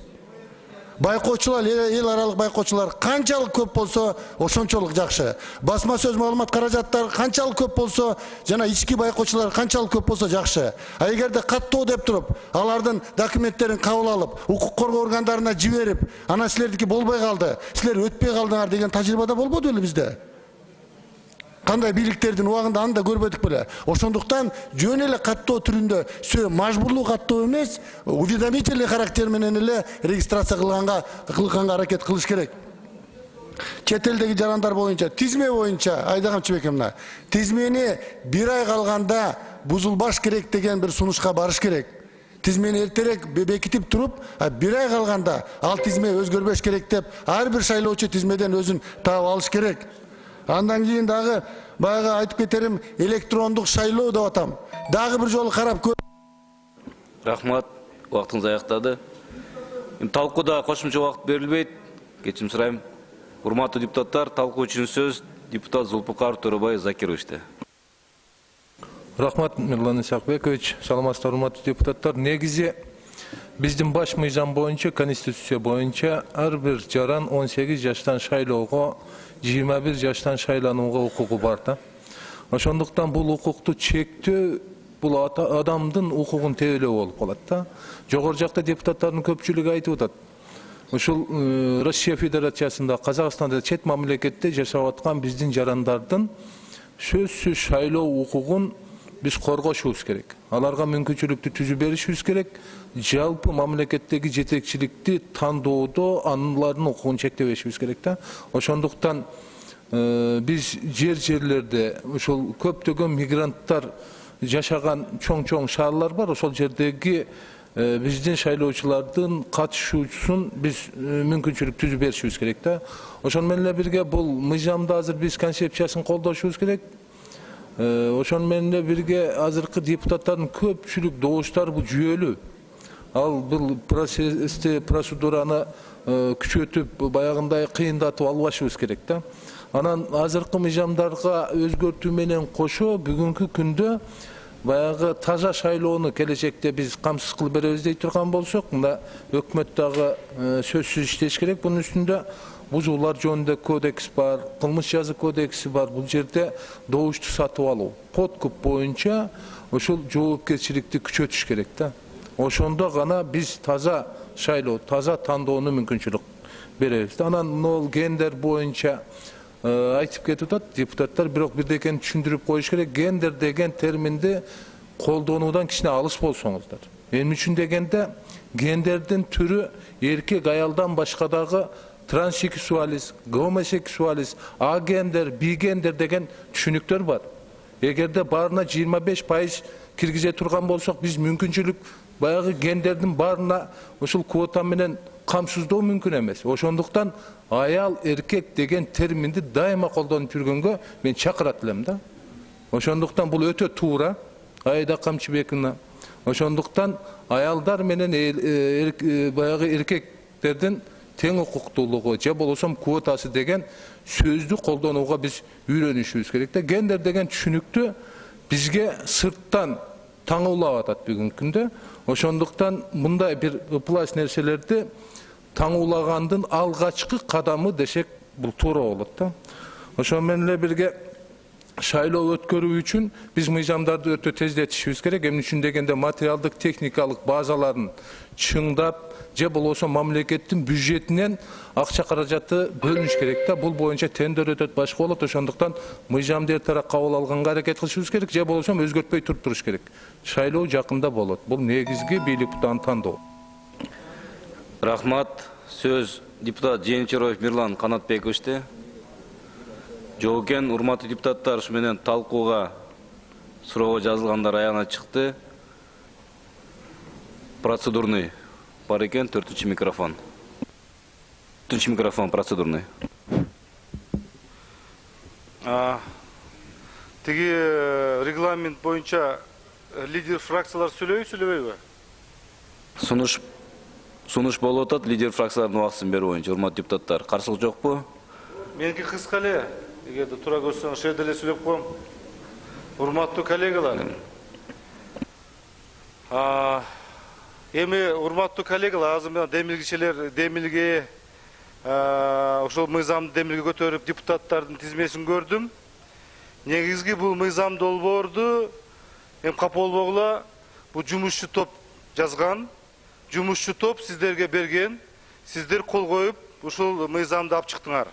байкоочулар, эл аралык байкоочулар канчалык көп болсо, ошончолук жакшы. Басма сөз маалымат каражаттары канчалык көп болсо, жана ички байкоочулар канчалык көп болсо жакшы. А эгерде каттоо деп туруп, алардын документтерин кабыл алып, укук коргоо органдарына жиберип, анан силердики болбой калды, силер өтпөй калдыңар деген тажрыйбада болбоду беле бизде? Кандай бийликтердин убагында аны да көрбөдүк беле. Ошондуктан жөн эле каттоо түрүндө мажбурлуу каттоо эмес, уведомительный характер менен эле регистрация кылганга аракет кылыш керек. Чет элдеги жарандар боюнча, тизме боюнча Айда Камчыбек мына, тизмени 1 ай калганда бузулбаш керек деген бир сунушка барыш керек. Тизмени эртерээк бекитип туруп, 1 ай калганда ал тизме өзгөрбөш керек деп, ар бир шайлоочу тизмеден өзүн таап алыш керек. Андан кийин дагы баягы айтып кетерим, электрондук шайлоо деп атам. Дагы бир жолу карап көр. Рахмат, убактыңыз аяктады. Талкууда кошумча убакыт берилбейт. Кечирим сурайм. Урматтуу депутаттар, талкуу үчүн сөз депутат Зулпукаров Төрөбай Закировичте. Рахмат, Мирлан Исакбекович. Саламатсыздар, урматтуу депутаттар. Негизи биздин баш мыйзам боюнча, конституция боюнча ар бир жаран 18 жаштан шайлоого, 21 жаштан шайланууга укугу бар да. Ошондуктан бул укукту чектөө бул адамдын укугун тебелөө болуп калат да. Жогору жакта депутаттардын көпчүлүгү айтып атат. Ушул Россия Федерациясында, Казакстанда, чет мамлекетте жашап аткан биздин жарандардын сөзсүз шайлоо укугун биз коргошубуз керек. Аларга мүмкүнчүлүктү түзүп беришибиз керек. Жалпы мамлекеттеги жетекчиликти тандоодо анылардын укугун чектебешибиз керек да. Ошондуктан биз жерлерде ушул көптөгөн мигранттар жашаган чоң шаарлар бар. Ошол жердеги биздин шайлоочулардын катышуусун биз мүмкүнчүлүк түзүп беришибиз керек да. Ошону менен эле бирге бул мыйзамды азыр биз концепциясын колдошубуз керек. Ошону менен эле бирге азыркы депутаттардын көпчүлүк добуштары бул жүйөлүү. Ал бул процедураны күчөтүп, баягындай кыйындатып албашыбыз керек да. Анан азыркы мыйзамдарга өзгөртүү менен кошо бүгүнкү күндө баягы таза шайлоону келечекте биз камсыз кылып беребиз дей турган болсок, мында өкмөт дагы сөзсүз иштеш керек. Бунун үстүндө бузуулар жөнүндө кодекс бар, кылмыш жаза кодекси бар. Бул жерде добушту сатып алуу, подкуп боюнча ошол жоопкерчиликти күчөтүш керек да. Ошондо гана биз таза шайлоо, таза тандоону мүмкүнчүлүк беребиз. Анан могул гендер боюнча айтып кетип атат депутаттар, бирок бирдекени түшүндүрүп коюш керек. Гендер деген терминди колдонуудан кичине алыс болсоңуздар. Эмне үчүн дегенде, гендердин түрү эркек аялдан башка дагы транссексуалист, гомосексуалист, агендер, бигендер деген түшүнүктөр бар. Эгерде баарына 25% киргизе турган болсок, биз мүмкүнчүлүк баягы гендердин баарына ушул квота менен камсыздоо мүмкүн эмес. Ошондуктан аял, эркек деген терминди дайыма колдонуп жүргөнгө мен чакырат элем да. Ошондуктан бул өтө туура, Айда Камчыбековна. Ошондуктан аялдар менен баягы эркектердин тең укуктуулугу же болбосо квотасы деген сөздү колдонууга биз үйрөнүшүбүз керек да. Гендер деген түшүнүктү бизге сырттан таңуулап атат бүгүнкү күндө. Ошондуктан мындай бир ыплас нерселерди таңуулагандын алгачкы кадамы десек бул туура болот да. Ошону менен эле бирге шайлоо өткөрүү үчүн биз мыйзамдарды өтө тездетишибиз керек. Эмне үчүн дегенде материалдык техникалык базаларын чыңдап, же болбосо мамлекеттин бюджетинен акча каражаты бөлүнүш керек да. Бул боюнча тендер өтөт, башка болот. Ошондуктан мыйзамды эртерээк кабыл алганга аракет кылышыбыз керек, же болбосо өзгөртпөй туруш керек. Шайлоо жакында болот. Бул негизги бийлик бутаны тандоо. Рахмат. Сөз депутат Жээнчироев Мирлан Канатбековичте. Жооген урматтуу депутаттар, ушу менен талкууга суроого жазылгандар аягына чыкты. Процедурный бар экен, 4-чү микрофон. 4-чү микрофон процедурный. Тиги регламент боюнча лидер фракциялар сүйлөбөйбү? Сунуш болуп атат лидер фракциялардын убактысын берүү боюнча. Урматтуу депутаттар, каршылык жокпу? Меники кыска эле, эгерде туура көрсөң, ошол жерде эле сүйлөп коем. Урматтуу коллегалар, Эми урматтуу коллегалар, азыр менен демилгичилер демилге ошол мыйзамды демилге көтөрүп депутаттардын тизмесин көрдүм. Негизги бул мыйзам долбоорду капа болбогула бул жумушчу топ жазган. Жумушчу топ сиздерге берген. Сиздер кол коюп ушул мыйзамды алып чыктыңар.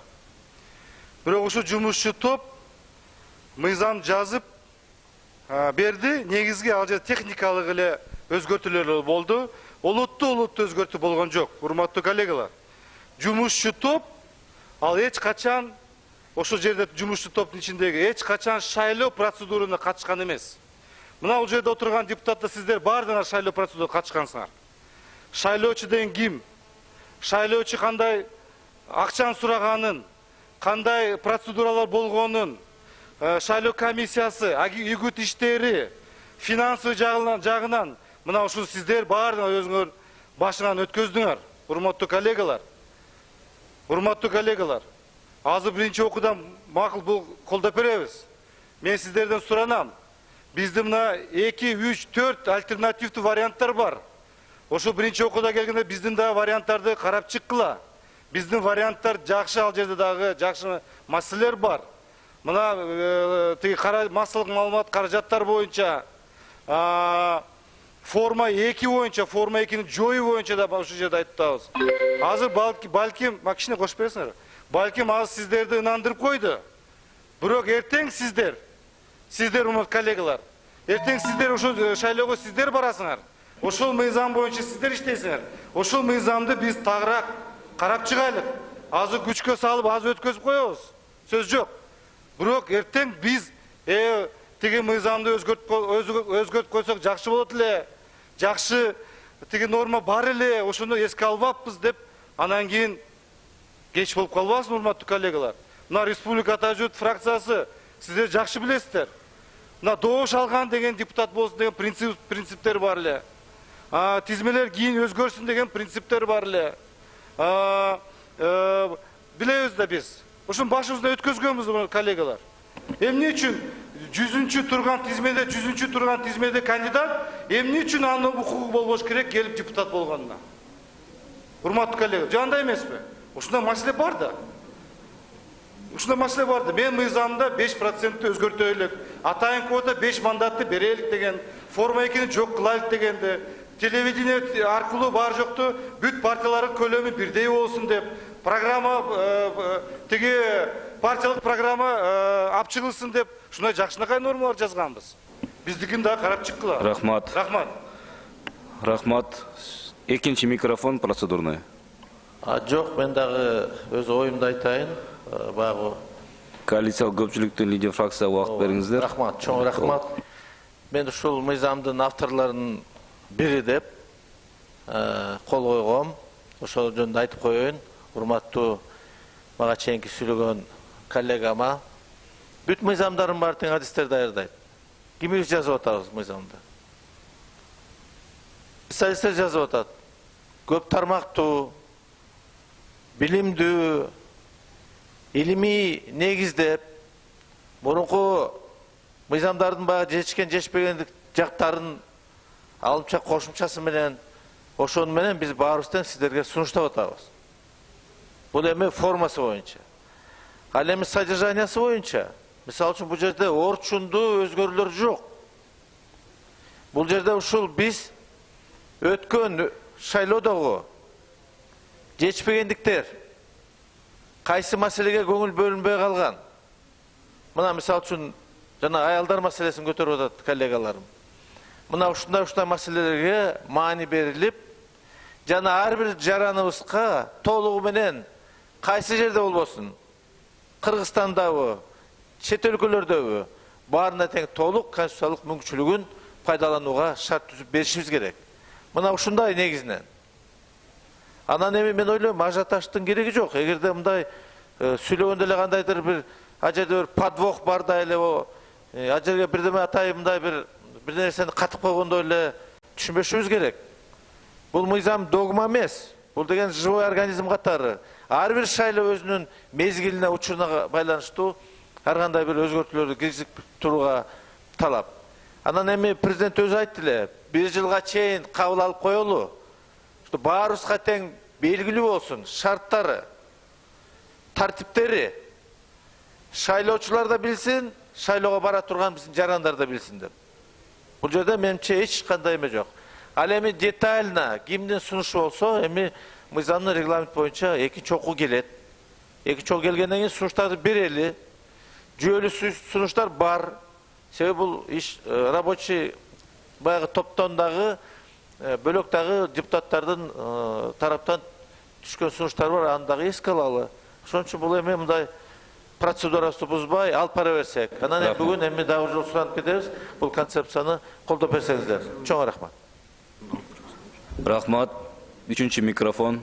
Бирок ушул жумушчу топ мыйзам жазып берди. Негизги ал жерде техникалык эле өзгөртүүлөр болду. Олуттуу өзгөртүү болгон жок. Урматтуу коллегалар, жумушчу топ ал эч качан ошол жерде жумушчу топтун ичиндеги эч качан шайлоо процедурасына катышкан эмес. Мына бул жерде отурган депутаттар сиздер баардыгыңар шайлоо процедурасына катышкансыңар. Шайлоочу деген ким? Шайлоочу кандай акчаны сураганын, кандай процедуралар болгонун, шайлоо комиссиясы, үгүт иштери, финансовый жагынан мына ушул сиздер баардыгыңар өзүңөр башынан өткөздүңөр. Урматтуу коллегалар. Урматтуу коллегалар. Азыр биринчи окуудан макул бул колдоп беребиз. Мен сиздерден суранам. Бизде мына 2, 3, 4 альтернативдүү варианттар бар. Ошо биринчи окууда келгенде биздин да варианттарды карап чыккыла. Биздин варианттар жакшы, ал жерде дагы жакшы маселелер бар. Мына тиги массалык маалымат каражаттар боюнча форма 2 боюнча, форма 2-нин жоюу боюнча да ушул жерде айтып атабыз. Азыр балким максине кошуп бересиңер. Балким азыр сиздерди ынандырып койду. Бирок эртең сиздер урматтуу коллегалар, эртең сиздер ошол шайлоого сиздер барасыңар. Ошол мыйзам боюнча сиздер иштейсиңер. Ошол мыйзамды биз тагыраак карап чыгайлык. Азыр күчкө салып, азыр өткөзүп коебуз. Сөз жок. Бирок эртең биз тиги мыйзамды өзгөртүп койсок жакшы болот эле. Жакшы тиги норма бар эле, ошону эске албаппыз деп, анан кийин кеч болуп калбасын, урматтуу коллегалар. Мына республика Ата-Журт фракциясы сиздер жакшы билесиздер. Мына добуш алган деген депутат болсун деген принциптер бар эле. Тизмелер кийин өзгөрсүн деген принциптер бар эле. Билебиз да биз. Ошон башыбыздан өткөзгөнбүз, коллегалар. Эмне үчүн 100-чү турган тизмеде кандидат эмне үчүн анын укугу болбош керек келип депутат болгонуна? Урматтуу коллега, жандай эмеспи? Ушундай маселе бар да. Мен мыйзамда 5% өзгөртөлүк, атайын квота 5 мандатты берелик деген, форма 2-ни жок кылайлык дегенде, телевидение аркылуу бар жокту бүт партиялардын көлөмү бирдей болсун деп, программа тиги партиялык программа алып чыгылсын деп, ушундай жакшынакай нормалар жазганбыз. Биздикин да карап чыккыла. Рахмат. Рахмат. Экинчи микрофон процедурный. Жок, мен дагы өз оюмду айтайын. Багы коалициялык көпчүлүктүн лидер фракция убакыт бериңиздер. Рахмат, чоң рахмат. Мен ушул мыйзамдын авторлорунун бири деп кол койгом. Ошол жөнүндө айтып коеюн. Урматтуу мага чейинки сүйлөгөн коллегама. Бүт мыйзамдардын баары тең адистер даярдайт. Кимибиз жазып атабыз мыйзамды? Специалисттер жазып атат. Көп тармактуу, билимдүү, илимий негиздеп, мурунку мыйзамдардын багы жетишпегендик жактарын алымча кошумчасы менен, ошону менен биз баарыбыз тең сиздерге сунуштап атабыз. Бул эми формасы боюнча. Ал эми содержаниясы боюнча, мисалы үчүн бул жерде орчундуу өзгөрүүлөр жок. Бул жерде ушул биз өткөн шайлоодогу жетишпегендиктер кайсы маселеге көңүл бөлүнбөй калган. Мына мисалы үчүн жана аялдар маселесин көтөрүп атат коллегаларым. Мына ушундай маселелерге маани берилип, жана ар бир жараныбызга толугу менен кайсы жерде болбосун, Кыргызстандабы, чет өлкөлөрдөбү, баарына тең толук конституциялык мүмкүнчүлүгүн пайдаланууга шарт түзүп беришибиз керек. Мына ушундай негизинен. Анан эми мен ойлойм, ажиотаждын кереги жок. Эгерде мындай сүйлөгөндө эле кандайдыр бир ажерде бир подвох бар да эле, ажерге бирдеме атай мындай бир нерсени катып койгондой эле түшүнбөшүбүз керек. Бул мыйзам догма эмес. Бул деген живой организм катары. Ар бир шайлоо өзүнүн мезгилине, учуруна байланыштуу ар кандай бир өзгөртүүлөрдү киргизип турууга талап. Анан эми президент өзү айтты эле, 1 жылга чейин кабыл алып коелу. Баарыбызга тең белгилүү болсун, шарттары, тартиптери. Шайлоочулар да билсин, шайлоого бара турган биздин жарандар да билсиндер. Бул жерде менимче эч кандай эме жок. Ал эми детально кимдин сунушу болсо, эми мыйзамдын регламент боюнча 2 чокуу келет. 2 чокуу келгенден кийин сунуштарды берели. Жүйөлүү сунуштар бар. Себеби бул иш рабочий баягы топтон дагы бөлөк дагы депутаттардын тараптан түшкөн сунуштар бар, аны дагы эске алалы. Ошон үчүн бул эми мындай процедурасы бузбай алып бара берсек. Анан бүгүн эми дагы жол суранып кетебиз. Бул концепцияны колдоп берсеңиздер. Чоң рахмат. Рахмат. 3-чү микрофон.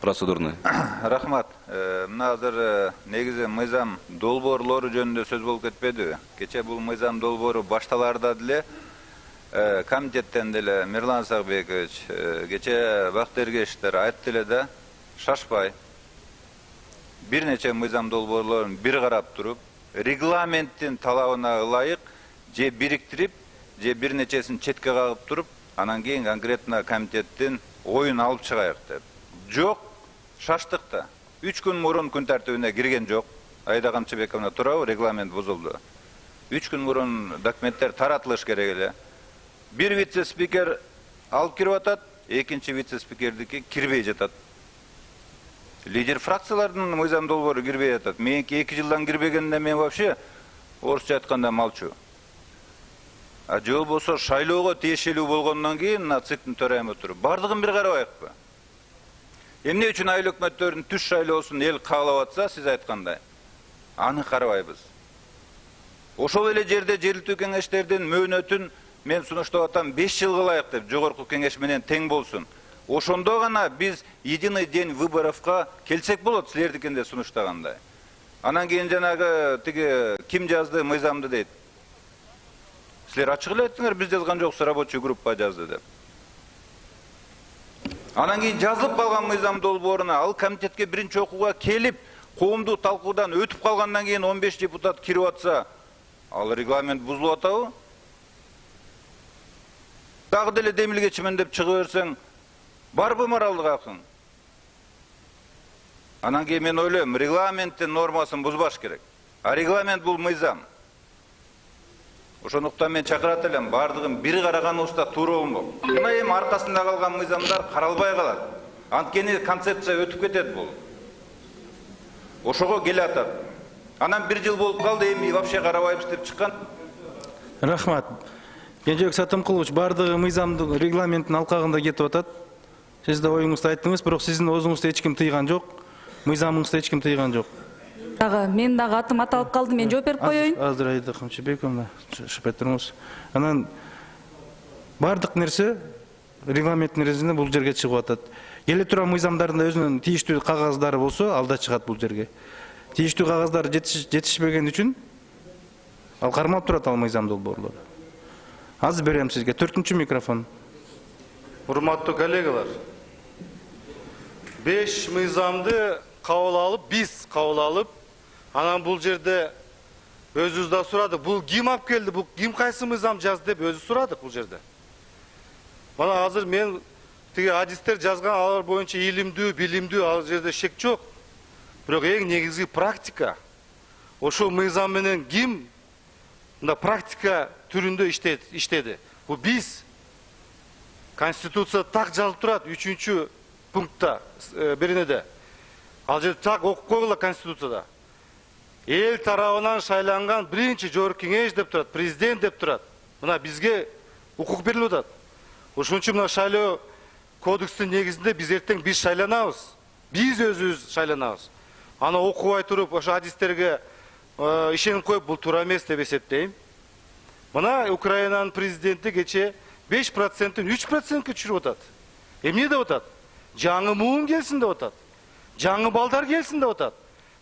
Процедурный. Рахмат. Мына азыр негизи мыйзам долбоорлору жөнүндө сөз болуп кетпедиби? Кече бул мыйзам долбоору башталарда деле комитеттен деле Мирлан Сагбекович кече Бакыт Эргешевтер айтты эле да, шашпай бир нече мыйзам долбоорлорун бир карап туруп, регламенттин талабына ылайык же бириктирип, же бир нечесин четке кагып туруп, анан кийин конкретно комитеттин оюн алып чыгайык деп. Жок, шаштык да. 3 күн мурун күн тартибине кирген жок. Айда Камчыбековна туурабы, регламент бузулду. 3 күн мурун документтер таратылыш керек эле. Бир вице-спикер алып кирип атат, экинчи вице-спикердики кирбей жатат. Лидер фракциялардын мыйзам долбоору кирбей жатат. Меники 2 жылдан кирбегенде мен вообще орусча айтканда молчу. А же болбосо шайлоого тиешелүү болгондон кийин мына ЦИКтин төрайымы туруп, бардыгын бир карабайыкпы? Эмне үчүн айыл өкмөттөрүн түш шайлоосун эл каалап атса, сиз айткандай, аны карабайбыз. Ошол эле жерде жергиликтүү кеңештердин мөөнөтүн мен сунуштап атам 5 жыл кылайык деп, жогорку кеңеш менен тең болсун. Ошондо гана биз единый день выборовка келсек болот, силердикинде сунуштагандай. Анан кийин жанагы тиги ким жазды мыйзамды дейт. Силер ачык эле айттыңар, биз жазган жокпуз, рабочий группа жазды деп. Анан кийин жазылып калган мыйзам долбооруна ал комитетке биринчи окууга келип, коомдук талкуудан өтүп калгандан кийин 15 депутат кирип атса, ал регламент бузулуп атабы? Дагы деле демилгечимен деп чыгып берсең, барбы моралдык акың? Анан кийин мен ойлойм, регламенттин нормасын бузбаш керек. А регламент бул мыйзам. Ошондуктан мен чакырат элем, бардыгын бир караганыбызда туура болмок. Мына эми аркасында калган мыйзамдар каралбай калат. Анткени концепция өтүп кетет бул. Ошого келе атат. Анан 1 жыл болуп калды, эми вообще карабайбыз деп чыккан. Рахмат. Кенжебек Сатымкулович, бардыгы мыйзамдын регламенттин алкагында кетип атат. Сиз да оюңузду айттыңыз, бирок сиздин өзүңүздө эч ким тыйган жок. Мыйзамыңызда эч ким тыйган жок. Мен дагы атым аталып калды, мен жооп берип коеюн. Азыр Айда Камчыбековна, шыпет туруңуз. Анан бардык нерсе регламенттин нерсинде бул жерге чыгып атат. Келе турган мыйзамдарында өзүнүн тийиштүү кагаздары болсо, алда чыгат бул жерге. Тийиштүү кагаздары жетишпеген үчүн ал кармалып турат ал мыйзам долбоорлору. Азыр берем сизге 4-чү микрофон. Урматтуу коллегалар, 5 мыйзамды кабыл алып, биз кабыл алып, анан бул жерде өзүбүз да сурадык. Бул ким алып келди, бул ким кайсы мыйзам жазды деп өзү сурадык бул жерде. Мана азыр мен тиги адистер жазган, алар боюнча илимдүү, билимдүү, ал жерде шек жок. Бирок эң негизги практика. Ошол мыйзам менен ким мында практика түрүндө иштеди. Бул биз. Конституция так жазылып турат 3-чү пунктта, биринеде. Ал жерде так окуп койгула Конституцияда. Эл тарабынан шайланган биринчи жогорку кеңеш деп турат, президент деп турат. Мына бизге укук берилип атат. Ошон үчүн мына шайлоо кодекстин негизинде биз эртең биз шайланабыз. Биз өзүбүз шайланабыз. Аны окубай туруп, ошо адистерге ишенип коюп, бул туура эмес деп эсептейм. Мына Украинанын президенти кече 5%-тен 3%-ке түшүрүп атат. Эмне деп атат? Жаңы муун келсин деп атат. Жаңы балдар келсин деп атат.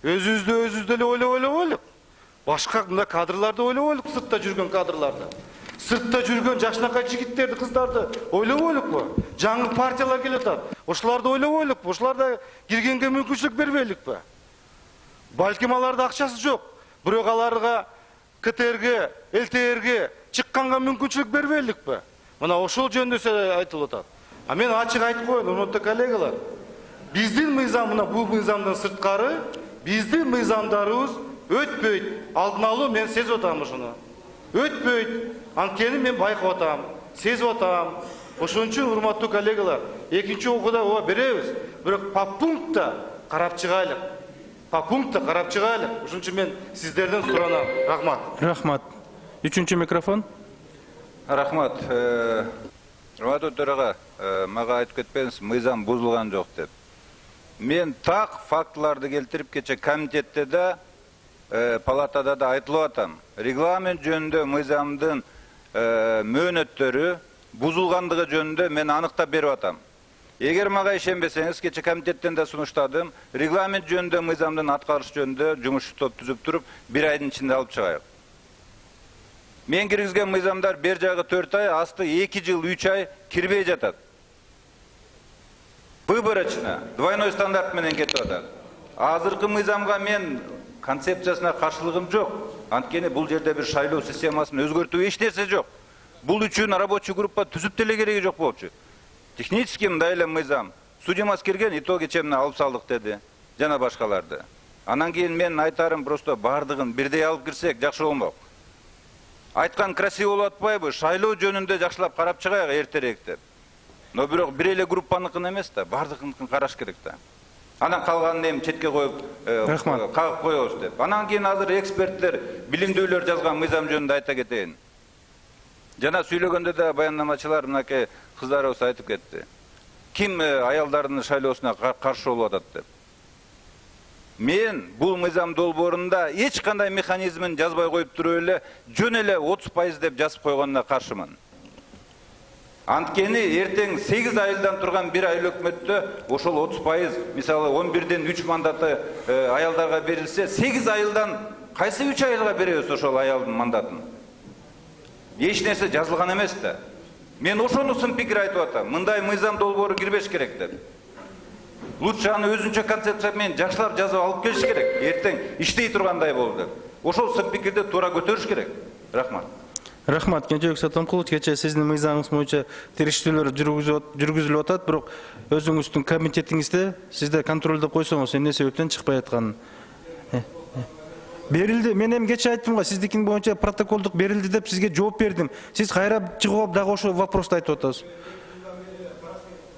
Өзүбүздү эле ойлоп. Башка мына кадрларды ойлоп, сыртта жүргөн кадрларды. Сыртта жүргөн жашынакай жигиттерди, кыздарды ойлоп, жаңы партиялар келип атат. Ошоларды ойлоп, ошоларда киргенге мүмкүнчүлүк бербейликпи? Балким аларда акчасы жок. Бирок аларга КТРге, ЛТРге чыкканга мүмкүнчүлүк бербейликпи? Мына ошол жөнүндө айтылып атат. А мен ачык айтып коеюн, урматтуу коллегалар. Биздин мыйзам, мына бул мыйзамдан сырткары, биздин мыйзамдарыбыз өтпөйт. Алдын алуу мен сезип атам ушуну. Өтпөйт. Анткени мен байкап атам, сезип атам. Ошон үчүн урматтуу коллегалар, экинчи окууда ооба беребиз. Бирок по пунктта карап чыгайлык. По пунктта карап чыгайлык. Ошон үчүн мен сиздерден суранам. Рахмат. Рахмат. Үчүнчү микрофон. Рахмат. Урматтуу төрага, мага айтып кетпеңиз, мыйзам бузулган жок деп. Мен так фактыларды келтирип кече комитетте да, палатада да айтылып атам. Регламент жөнүндө мыйзамдын мөөнөттөрү бузулгандыгы жөнүндө мен аныктап берип атам. Эгер мага ишенбесеңиз, кече комитеттен да сунуштадым, регламент жөнүндө мыйзамдын аткарыш жөнүндө жумуш топ түзүп туруп, 1 айдын ичинде алып чыгайык. Мен киргизген мыйзамдар бер жагы 4 ай, асты 2 жыл 3 ай кирбей жатат. Выборочно, двойной стандарт менен кетип атат. Азыркы мыйзамга мен концепциясына каршылыгым жок. Анткени бул жерде бир шайлоо системасын өзгөртүү эч нерсе жок. Бул үчүн рабочий группа түзүп деле кереги жок болчу. Технически мындай эле мыйзам. Судьямас кирген, итоги чемне алып салдык деди. Жана башкаларды. Анан кийин мен айтарым, просто бардыгын бирдей алып кирсек жакшы болмок. Айткан красиво болуп атпайбы? Шайлоо жөнүндө жакшылап карап чыгайык эртерээк деп. Но бирок бир эле группаныкын эмес да, бардыгыныкын караш керек да. Анан калганын эми четке коюп, кагып коебуз деп. Анан кийин азыр эксперттер, билимдүүлөр жазган мыйзам жөнүндө айта кетейин. Жана сүйлөгөндө да баяндамачылар мынакей кыздарыбыз айтып кетти. Ким аялдардын шайлоосуна каршы болуп атат деп. Мен бул мыйзам долбоорунда эч кандай механизмин жазбай коюп туруп эле жөн эле 30% деп жазып койгонуна каршымын. Анткени эртең 8 айылдан турган бир айыл өкмөттө ошол 30%, мисалы 11ден 3 мандаты аялдарга берилсе, 8 айылдан кайсы 3 айылга беребиз ошол аялдын мандатын? Эч нерсе жазылган эмес да. Мен ошону сын пикир айтып атам. Мындай мыйзам долбоору кирбеш керек деп. Лучше аны өзүнчө концепция менен жакшылап жазып алып келиш керек. Эртең иштей тургандай болду деп. Ошол сын пикирди туура көтөрүш керек. Рахмат. Рахмат, Кенжебек Сатамкулович, кече сиздин мыйзамыңыз боюнча териштирүүлөр жүргүзүлүп атат, бирок өзүңүздүн комитетиңизде сизде контролдоп койсоңуз эмне себептен чыкпай атканын. Берилди, мен эми кече айттым го, сиздикин боюнча протоколдук берилди деп сизге жооп бердим. Сиз кайра чыгып дагы ошол вопросту айтып атасыз.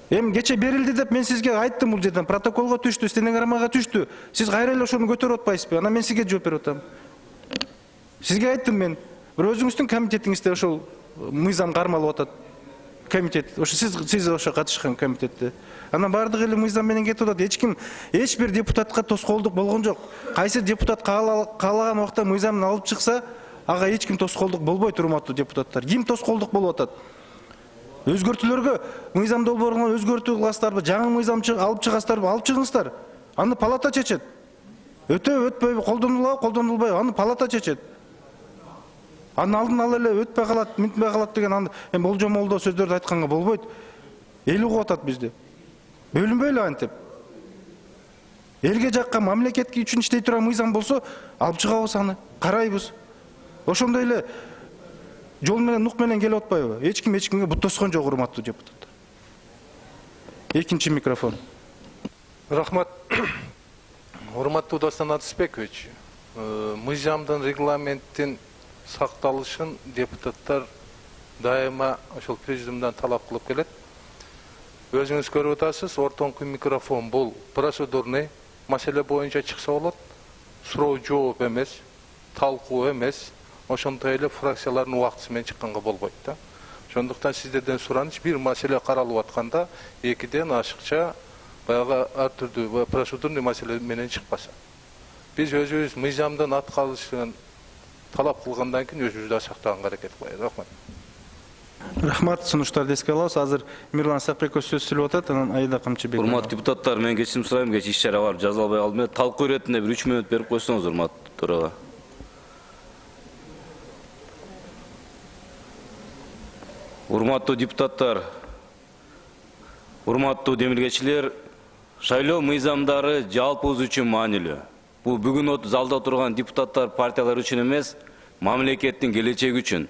Эми кече берилди деп мен сизге айттым, бул жерден протоколго түштү, стенограммага түштү. Сиз кайра эле ошону көтөрүп атпайсызбы? Анан мен сизге жооп берип атам. Сизге айттым мен. Бирок өзүңүздүн комитетиңизде ошол мыйзам кармалып атат. Комитет, ошо сиз ошо катышкан комитетте. Анан бардыгы эле мыйзам менен кетип атат. Эч ким, эч бир депутатка тоскоолдук болгон жок. Кайсы депутат каалаган убакта мыйзамын алып чыкса, ага эч ким тоскоолдук болбойт, урматтуу депутаттар. Ким тоскоолдук болуп атат? Өзгөртүүлөргө мыйзам долбооруна өзгөртүү кыласыздарбы, жаңы мыйзам алып чыгасыздарбы, алып чыгыңыздар. Аны палата чечет. Өтөбү, колдонулабы, колдонулбайбы, аны палата чечет. Анын алдын ала эле өтпөй калат, мынтпай калат деген аны болжомолдоо сөздөрдү айтканга болбойт. Эл угуп атат бизди. Бөлүнбөйлү антип. Элге жакка, мамлекетке үчүн иштей турган мыйзам болсо, алып чыгабыз аны, карайбыз. Ошондой эле жол менен, нук менен келип атпайбы? Эч кимге бут тоскон жок, урматтуу депутаттар. Экинчи микрофон. Рахмат. Урматтуу Дастан Атысбекович, мыйзамдын, регламенттин сакталышын депутаттар дайыма ошол президиумдан талап кылып келет. Өзүңүз көрүп атасыз, ортоңку микрофон бул процедурный маселе боюнча чыкса болот. Суроо жооп эмес, талкуу эмес. Ошондой эле фракциялардын убактысы менен чыкканга болбойт да. Ошондуктан сиздерден сураныч, бир маселе каралып атканда экиден ашыкча баягы ар түрдүү процедурный маселе менен чыкпаса. Биз өзүбүз мыйзамдын аткарылышын талап кылгандан кийин өзүбүздү сактаганга аракет кылайбыз. Рахмат. Рахмат, сунуштарды эске алабыз. Азыр Мирлан Сапреков сөз сүйлөп атат, анан Аида Камчыбек. Урматтуу депутаттар, мен кечирим сурайм, кече иш-чара барып жаза албай калдым. Талкуу иретинде бир 3 мүнөт берип койсоңуз, урматтуу төрага. Урматтуу депутаттар, урматтуу демилгечилер, шайлоо мыйзамдары жалпыбыз үчүн маанилүү. Бул бүгүн залда турган депутаттар, партиялар үчүн эмес, мамлекеттин келечеги үчүн.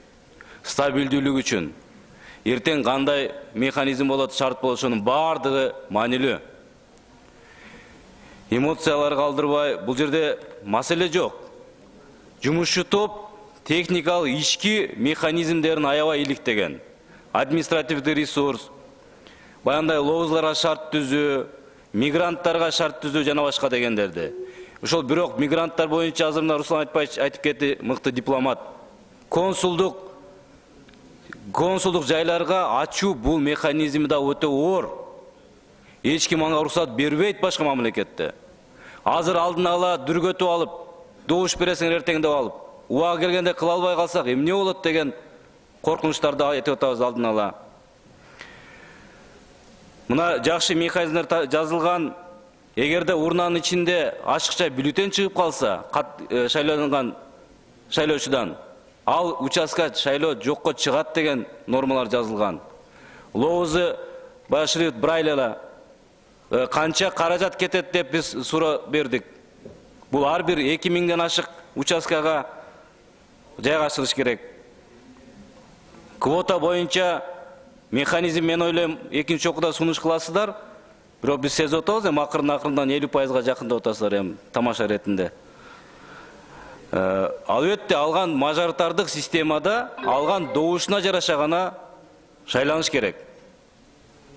стабилдүүлүк үчүн эртең кандай механизм болот, шарт болот, ошонун баардыгы маанилүү. Эмоциялар калтырбай, бул жерде маселе жок. Жумушчу топ техникалык ички механизмдерин аябай иликтеген. Административдик ресурс, баяндай лоозларга шарт түзүү, мигранттарга шарт түзүү жана башка дегендерди. Ошол бирок мигранттар боюнча азыр мына Руслан Айтбаевич айтып кетти, мыкты дипломат. Консулдук жайларга ачуу бул механизм да өтө оор. Эч ким ага уруксат бербейт башка мамлекетте. Азыр алдын ала дүргөтүп алып, добуш бересиңер эртең деп алып, убагы келгенде кыла албай калсак эмне болот деген коркунучтарды айтып атабыз алдын ала. Мына жакшы механизмдер жазылган. Эгерде урнанын ичинде ашыкча бюллетень чыгып калса, шайланган шайлоочудан, ал участка шайлоо жокко чыгат деген нормалар жазылган. Лоозу шрифт Брайлела канча каражат кетет деп биз суроо бердик. Бул ар бир 2000ден ашык участкага жайгаштырыш керек. Квота боюнча механизм, мен ойлойм, экинчи окууда сунуш кыласыздар. Бирок биз сезип атабыз, акырын-акырындан 50%-га жакындап атасыздар тамаша иретинде. Албетте алган мажоритардык системада алган добушуна жараша гана шайланыш керек.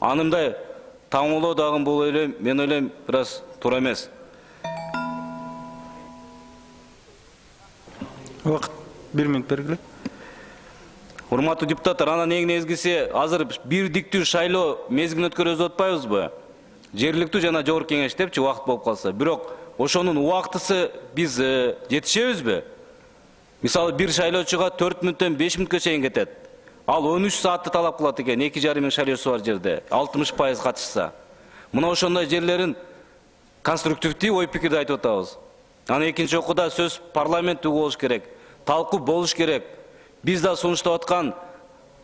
Анымдай таңылоо дагы бул ойлойм, мен ойлойм, бираз туура эмес. Убакыт 1 минут бергиле. Урматтуу депутаттар, анан эң негизгиси азыр бир диктүү шайлоо мезгилин өткөрөбүз атпайбызбы? Жергиликтүү жана жогорку кеңеш депчи убакыт болуп калса. Бирок ошонун убактысы биз жетишебизби? Мисалы бир шайлоочуга 4 мүнөттөн 5 мүнөткө чейин кетет. Ал 13 саатты талап кылат экен, 2,5 миң шайлоочу бар жерде, 60% катышса. Мына ошондой жерлерин конструктивдүү ой пикирди айтып атабыз. Анан экинчи окууда сөз парламенттүү болуш керек, талкуу болуш керек. Биз да сунуштап аткан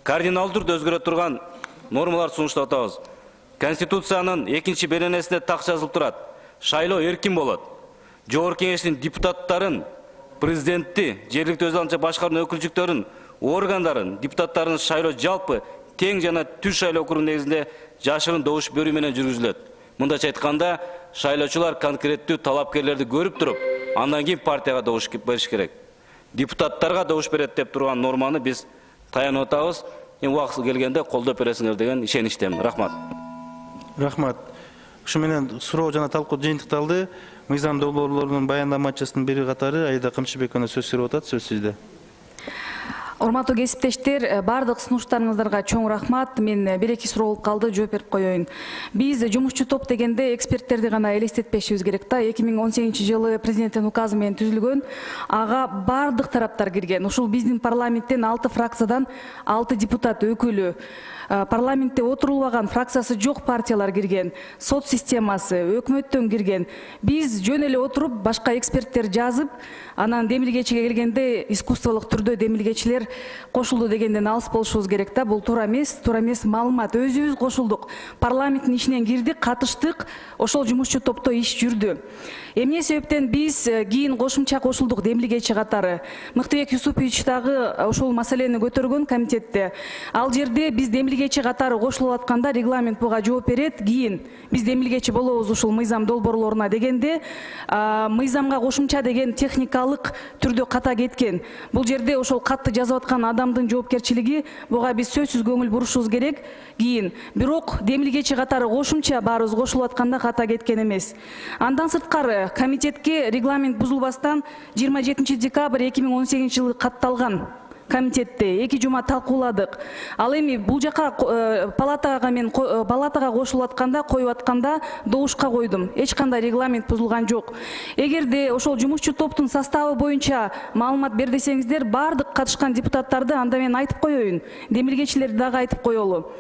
кардиналдуу түрдө өзгөрө турган нормалар сунуштап атабыз. Конституциянын 2 беленесинде так жазылып турат. Шайлоо эркин болот. Жогорку кеңештин депутаттарын, президентти, жергиликтүү өз алдынча башкаруу өкүлчүктөрүн, органдарын, депутаттарын шайлоо жалпы тең жана түз шайлоо окугу негизинде жашырын добуш берүү менен жүргүзүлөт. Мындайча айтканда, шайлоочулар конкреттүү талапкерлерди көрүп туруп, андан кийин партияга добуш бериш керек. Депутаттарга добуш берет деп турган норманы биз таянып атабыз. Убакыты келгенде колдоп бересиңер деген ишеничтемин. Рахмат. Рахмат. Ушу менен суроо жана талкуу жыйынтыкталды. Мыйзам долбоорлорунун баяндамачысынын бири катары Аида Камчыбековна сөз сүрүп атат. Сөз сизде. Урматтуу кесиптештер, бардык сунуштарыңыздарга чоң рахмат. Мен бир-эки суроо калды, жооп берип коеюн. Биз жумушчу топ дегенде эксперттерди гана элестетпешибиз керек да. 2018-жылы президенттин указы менен түзүлгөн. Ага бардык тараптар кирген. Ушул биздин парламенттен 6 фракциядан 6 депутат өкүлү. Парламентте отурулбаган, фракциясы жок партиялар кирген, сот системасы, өкмөттөн кирген. Биз жөн эле отуруп, башка эксперттер жазып, анан демилгечиге келгенде искусстволук түрдө демилгечилер кошулду дегенден алыс болушубуз керек да. Бул туура эмес маалымат. Өзүбүз кошулдук, парламенттин ичинен кирдик, катыштык, ошол жумушчу топто иш жүрдү. Эмне себептен биз кийин кошумча кошулдук демилгечи катары? Мыктыбек Юсупович дагы ошол маселени көтөргөн комитетте. Ал жерде биз демилгечи катары кошулуп атканда регламент буга жооп берет. Кийин биз демилгечи болобуз ушул мыйзам долбоорлоруна дегенде мыйзамга кошумча деген техникалык түрдө ката кеткен. Бул жерде ошол катты жазып аткан адамдын жоопкерчилиги, буга биз сөзсүз көңүл бурушубуз керек. Кийин бирок демилгечи катары кошумча баарыбыз кошулуп атканда ката кеткен эмес. Андан сырткары комитетке регламент бузулбастан 27 декабрь 2018-жылы катталган. Комитетте 2 жума талкууладык. Ал эми бул жака палатага кошулуп атканда, коюп атканда добушка койдум. Эч кандай регламент бузулган жок. Эгерде ошол жумушчу топтун составы боюнча маалымат бер десеңиздер, бардык катышкан депутаттарды анда мен айтып коеюн. Демилгечилерди дагы айтып коелу.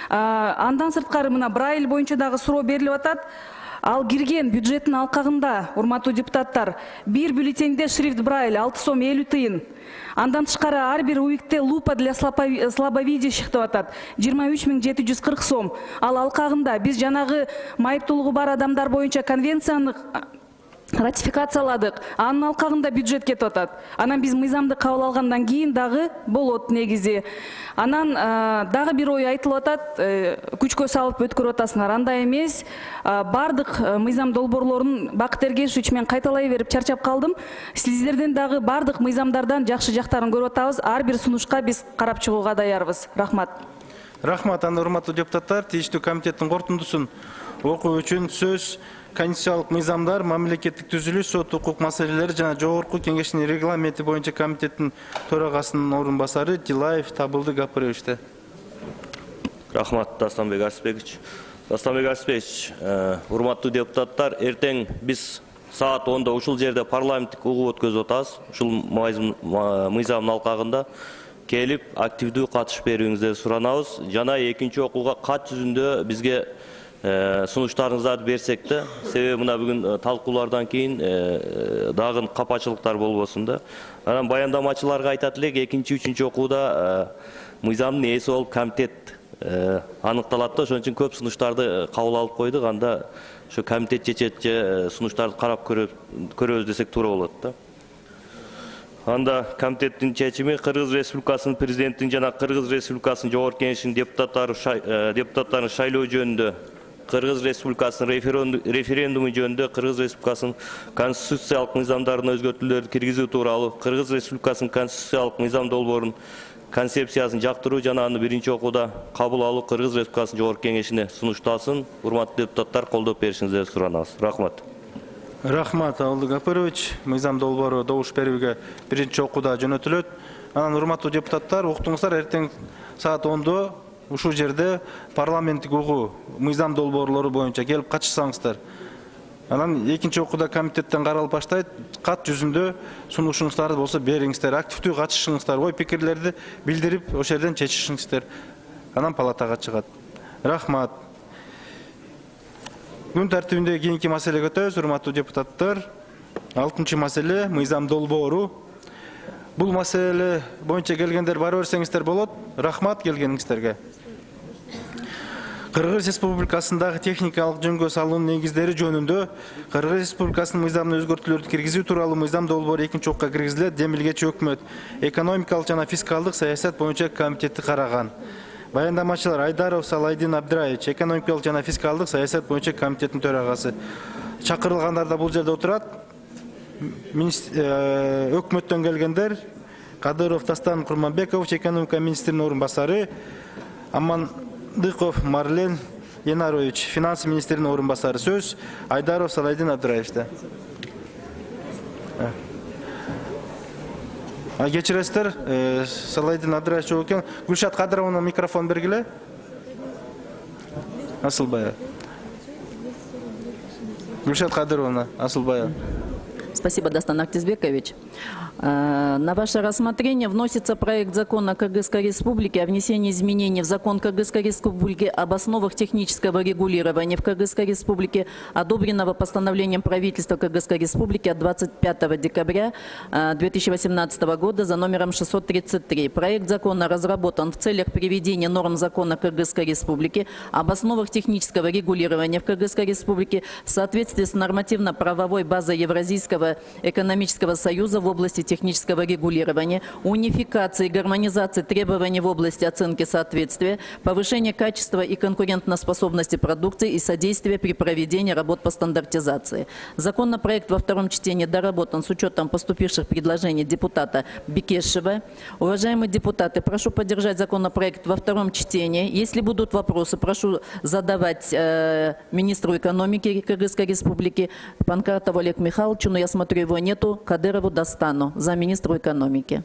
Андан сырткары мына Брайль боюнча дагы суроо берилип атат. Ал кирген бюджеттин алкагында, урматтуу депутаттар, бир бюллетенде шрифт Брайль 6 сом 50 тыйын. Андан тышкары ар бир уикте лупа для слабовидящих деп атат. 23 740 сом. Ал алкагында биз жанагы майыптуулугу бар адамдар боюнча конвенцияны ратификацияладык. Анын алкагында бюджет кетип атат. Анан биз мыйзамды кабыл алгандан кийин дагы болот негизи. Анан дагы бир ой айтылып атат, күчкө салып өткөрүп атасыңар. Андай эмес. Бардык мыйзам долбоорлорун Бакыт Эргешевич мен кайталай берип чарчап калдым. Сиздерден дагы бардык мыйзамдардан жакшы жактарын көрүп атабыз. Ар бир сунушка биз карап чыгууга даярбыз. Рахмат. Рахмат, урматтуу депутаттар, тийиштүү комитеттин корутундусун окуу үчүн сөз Конституциялык мыйзамдар, мамлекеттик түзүлүш, сот укук маселелери жана жогорку кеңештин регламенти боюнча комитеттин төрагасынын орун басары Тилаев Табылды Гапыровичте. Рахмат, Дастанбек Арсбекович. Дастанбек Арсбекович, урматтуу депутаттар, эртең биз саат 10-да ушул жерде парламенттик угуу өткөзүп атабыз. Ушул мыйзамдын алкагында келип активдүү катышып берүүңүздөрдү суранабыз. Жана экинчи окууга кат жүзүндө бизге сунуштарыңыздарды берсек да, себеби мына бүгүн талкуулардан кийин дагы капачылыктар болбосун да. Анан баяндамачыларга айтат элек, экинчи, үчүнчү окууда мыйзамдын ээси болуп комитет аныкталат да, ошон үчүн көп сунуштарды кабыл алып койдук. Анда ошо комитет чечет же сунуштарды карап көрөбүз десек туура болот да. Анда комитеттин чечими Кыргыз Республикасынын президентин жана Кыргыз Республикасынын жогорку кеңешинин депутаттарын шайлоо жөнүндө, Кыргыз Республикасынын референдуму жөнүндө, Кыргыз Республикасынын конституциялык мыйзамдарына өзгөртүүлөрдү киргизүү тууралуу, Кыргыз Республикасынын конституциялык мыйзам долбоорунун концепциясын жактыруу жана аны биринчи окууда кабыл алуу Кыргыз Республикасынын жогорку кеңешине сунушталсын. Урматтуу депутаттар, колдоп беришиңиздерди суранабыз. Рахмат. Рахмат, Табылды Гапырович. Мыйзам долбоору добуш берүүгө биринчи окууда жөнөтүлөт. Анан урматтуу депутаттар, уктуңуздар, эртең саат 10-да ушул жерде парламенттик угуу мыйзам долбоорлору боюнча келип катышсаңыздар. Анан экинчи окууда комитеттен каралып баштайт. Кат жүзүндө сунушуңуздарды болсо бериңиздер, активдүү катышыңыздар, ой пикирлерди билдирип, ошол жерден чечишиңиздер. Анан палатага чыгат. Рахмат. Күн тартибинде кийинки маселеге өтөбүз, урматтуу депутаттар. 6-чы маселе мыйзам долбоору. Бул маселе боюнча келгендер бара берсеңиздер болот. Рахмат келгениңиздерге. Кыргыз Республикасындагы техникалык жөнгө салуунун негиздери жөнүндө Кыргыз Республикасынын мыйзамына өзгөртүүлөрдү киргизүү тууралуу мыйзам долбоору экинчи окууга киргизилет. Демилгечи өкмөт экономикалык жана фискалдык саясат боюнча комитетти караган. Баяндамачылар Айдаров Салайдин Абдыраевич, экономикалык жана фискалдык саясат боюнча комитеттин төрагасы. Чакырылгандар да бул жерде отурат. Өкмөттөн келгендер Кадыров Дастан Курманбекович, экономика министринин орун басары, Амандыков Марлен Енарович, финансы министринин орун басары. Сөз Айдаров Салайдин Абдыраевичте. Кечиресиздер, Салайдин Абдыраевич жок экен. Гүлшат Кадыровна микрофон бергиле. Асылбаева. Гүлшат Кадыровна, Асылбаева. Спасибо, Дастан Актизбекович. На ваше рассмотрение вносится проект закона Кыргызской Республики о внесении изменений в закон Кыргызской Республики об основах технического регулирования в Кыргызской Республике, одобренного постановлением правительства Кыргызской Республики от 25 декабря 2018 года за номером 633. Проект закона разработан в целях приведения норм закона Кыргызской Республики об основах технического регулирования в Кыргызской Республике в соответствии с нормативно-правовой базой Евразийского экономического союза в области технического регулирования, унификации и гармонизации требований в области оценки соответствия, повышения качества и конкурентоспособности продукции и содействия при проведении работ по стандартизации. Законопроект во втором чтении доработан с учетом поступивших предложений депутата Бекешева. Уважаемые депутаты, прошу поддержать законопроект во втором чтении. Если будут вопросы, прошу задавать министру экономики Кыргызской Республики Панкратову Олегу Михайловичу, но я смотрю, его нету, Кадырову Дастану, замминистру экономики.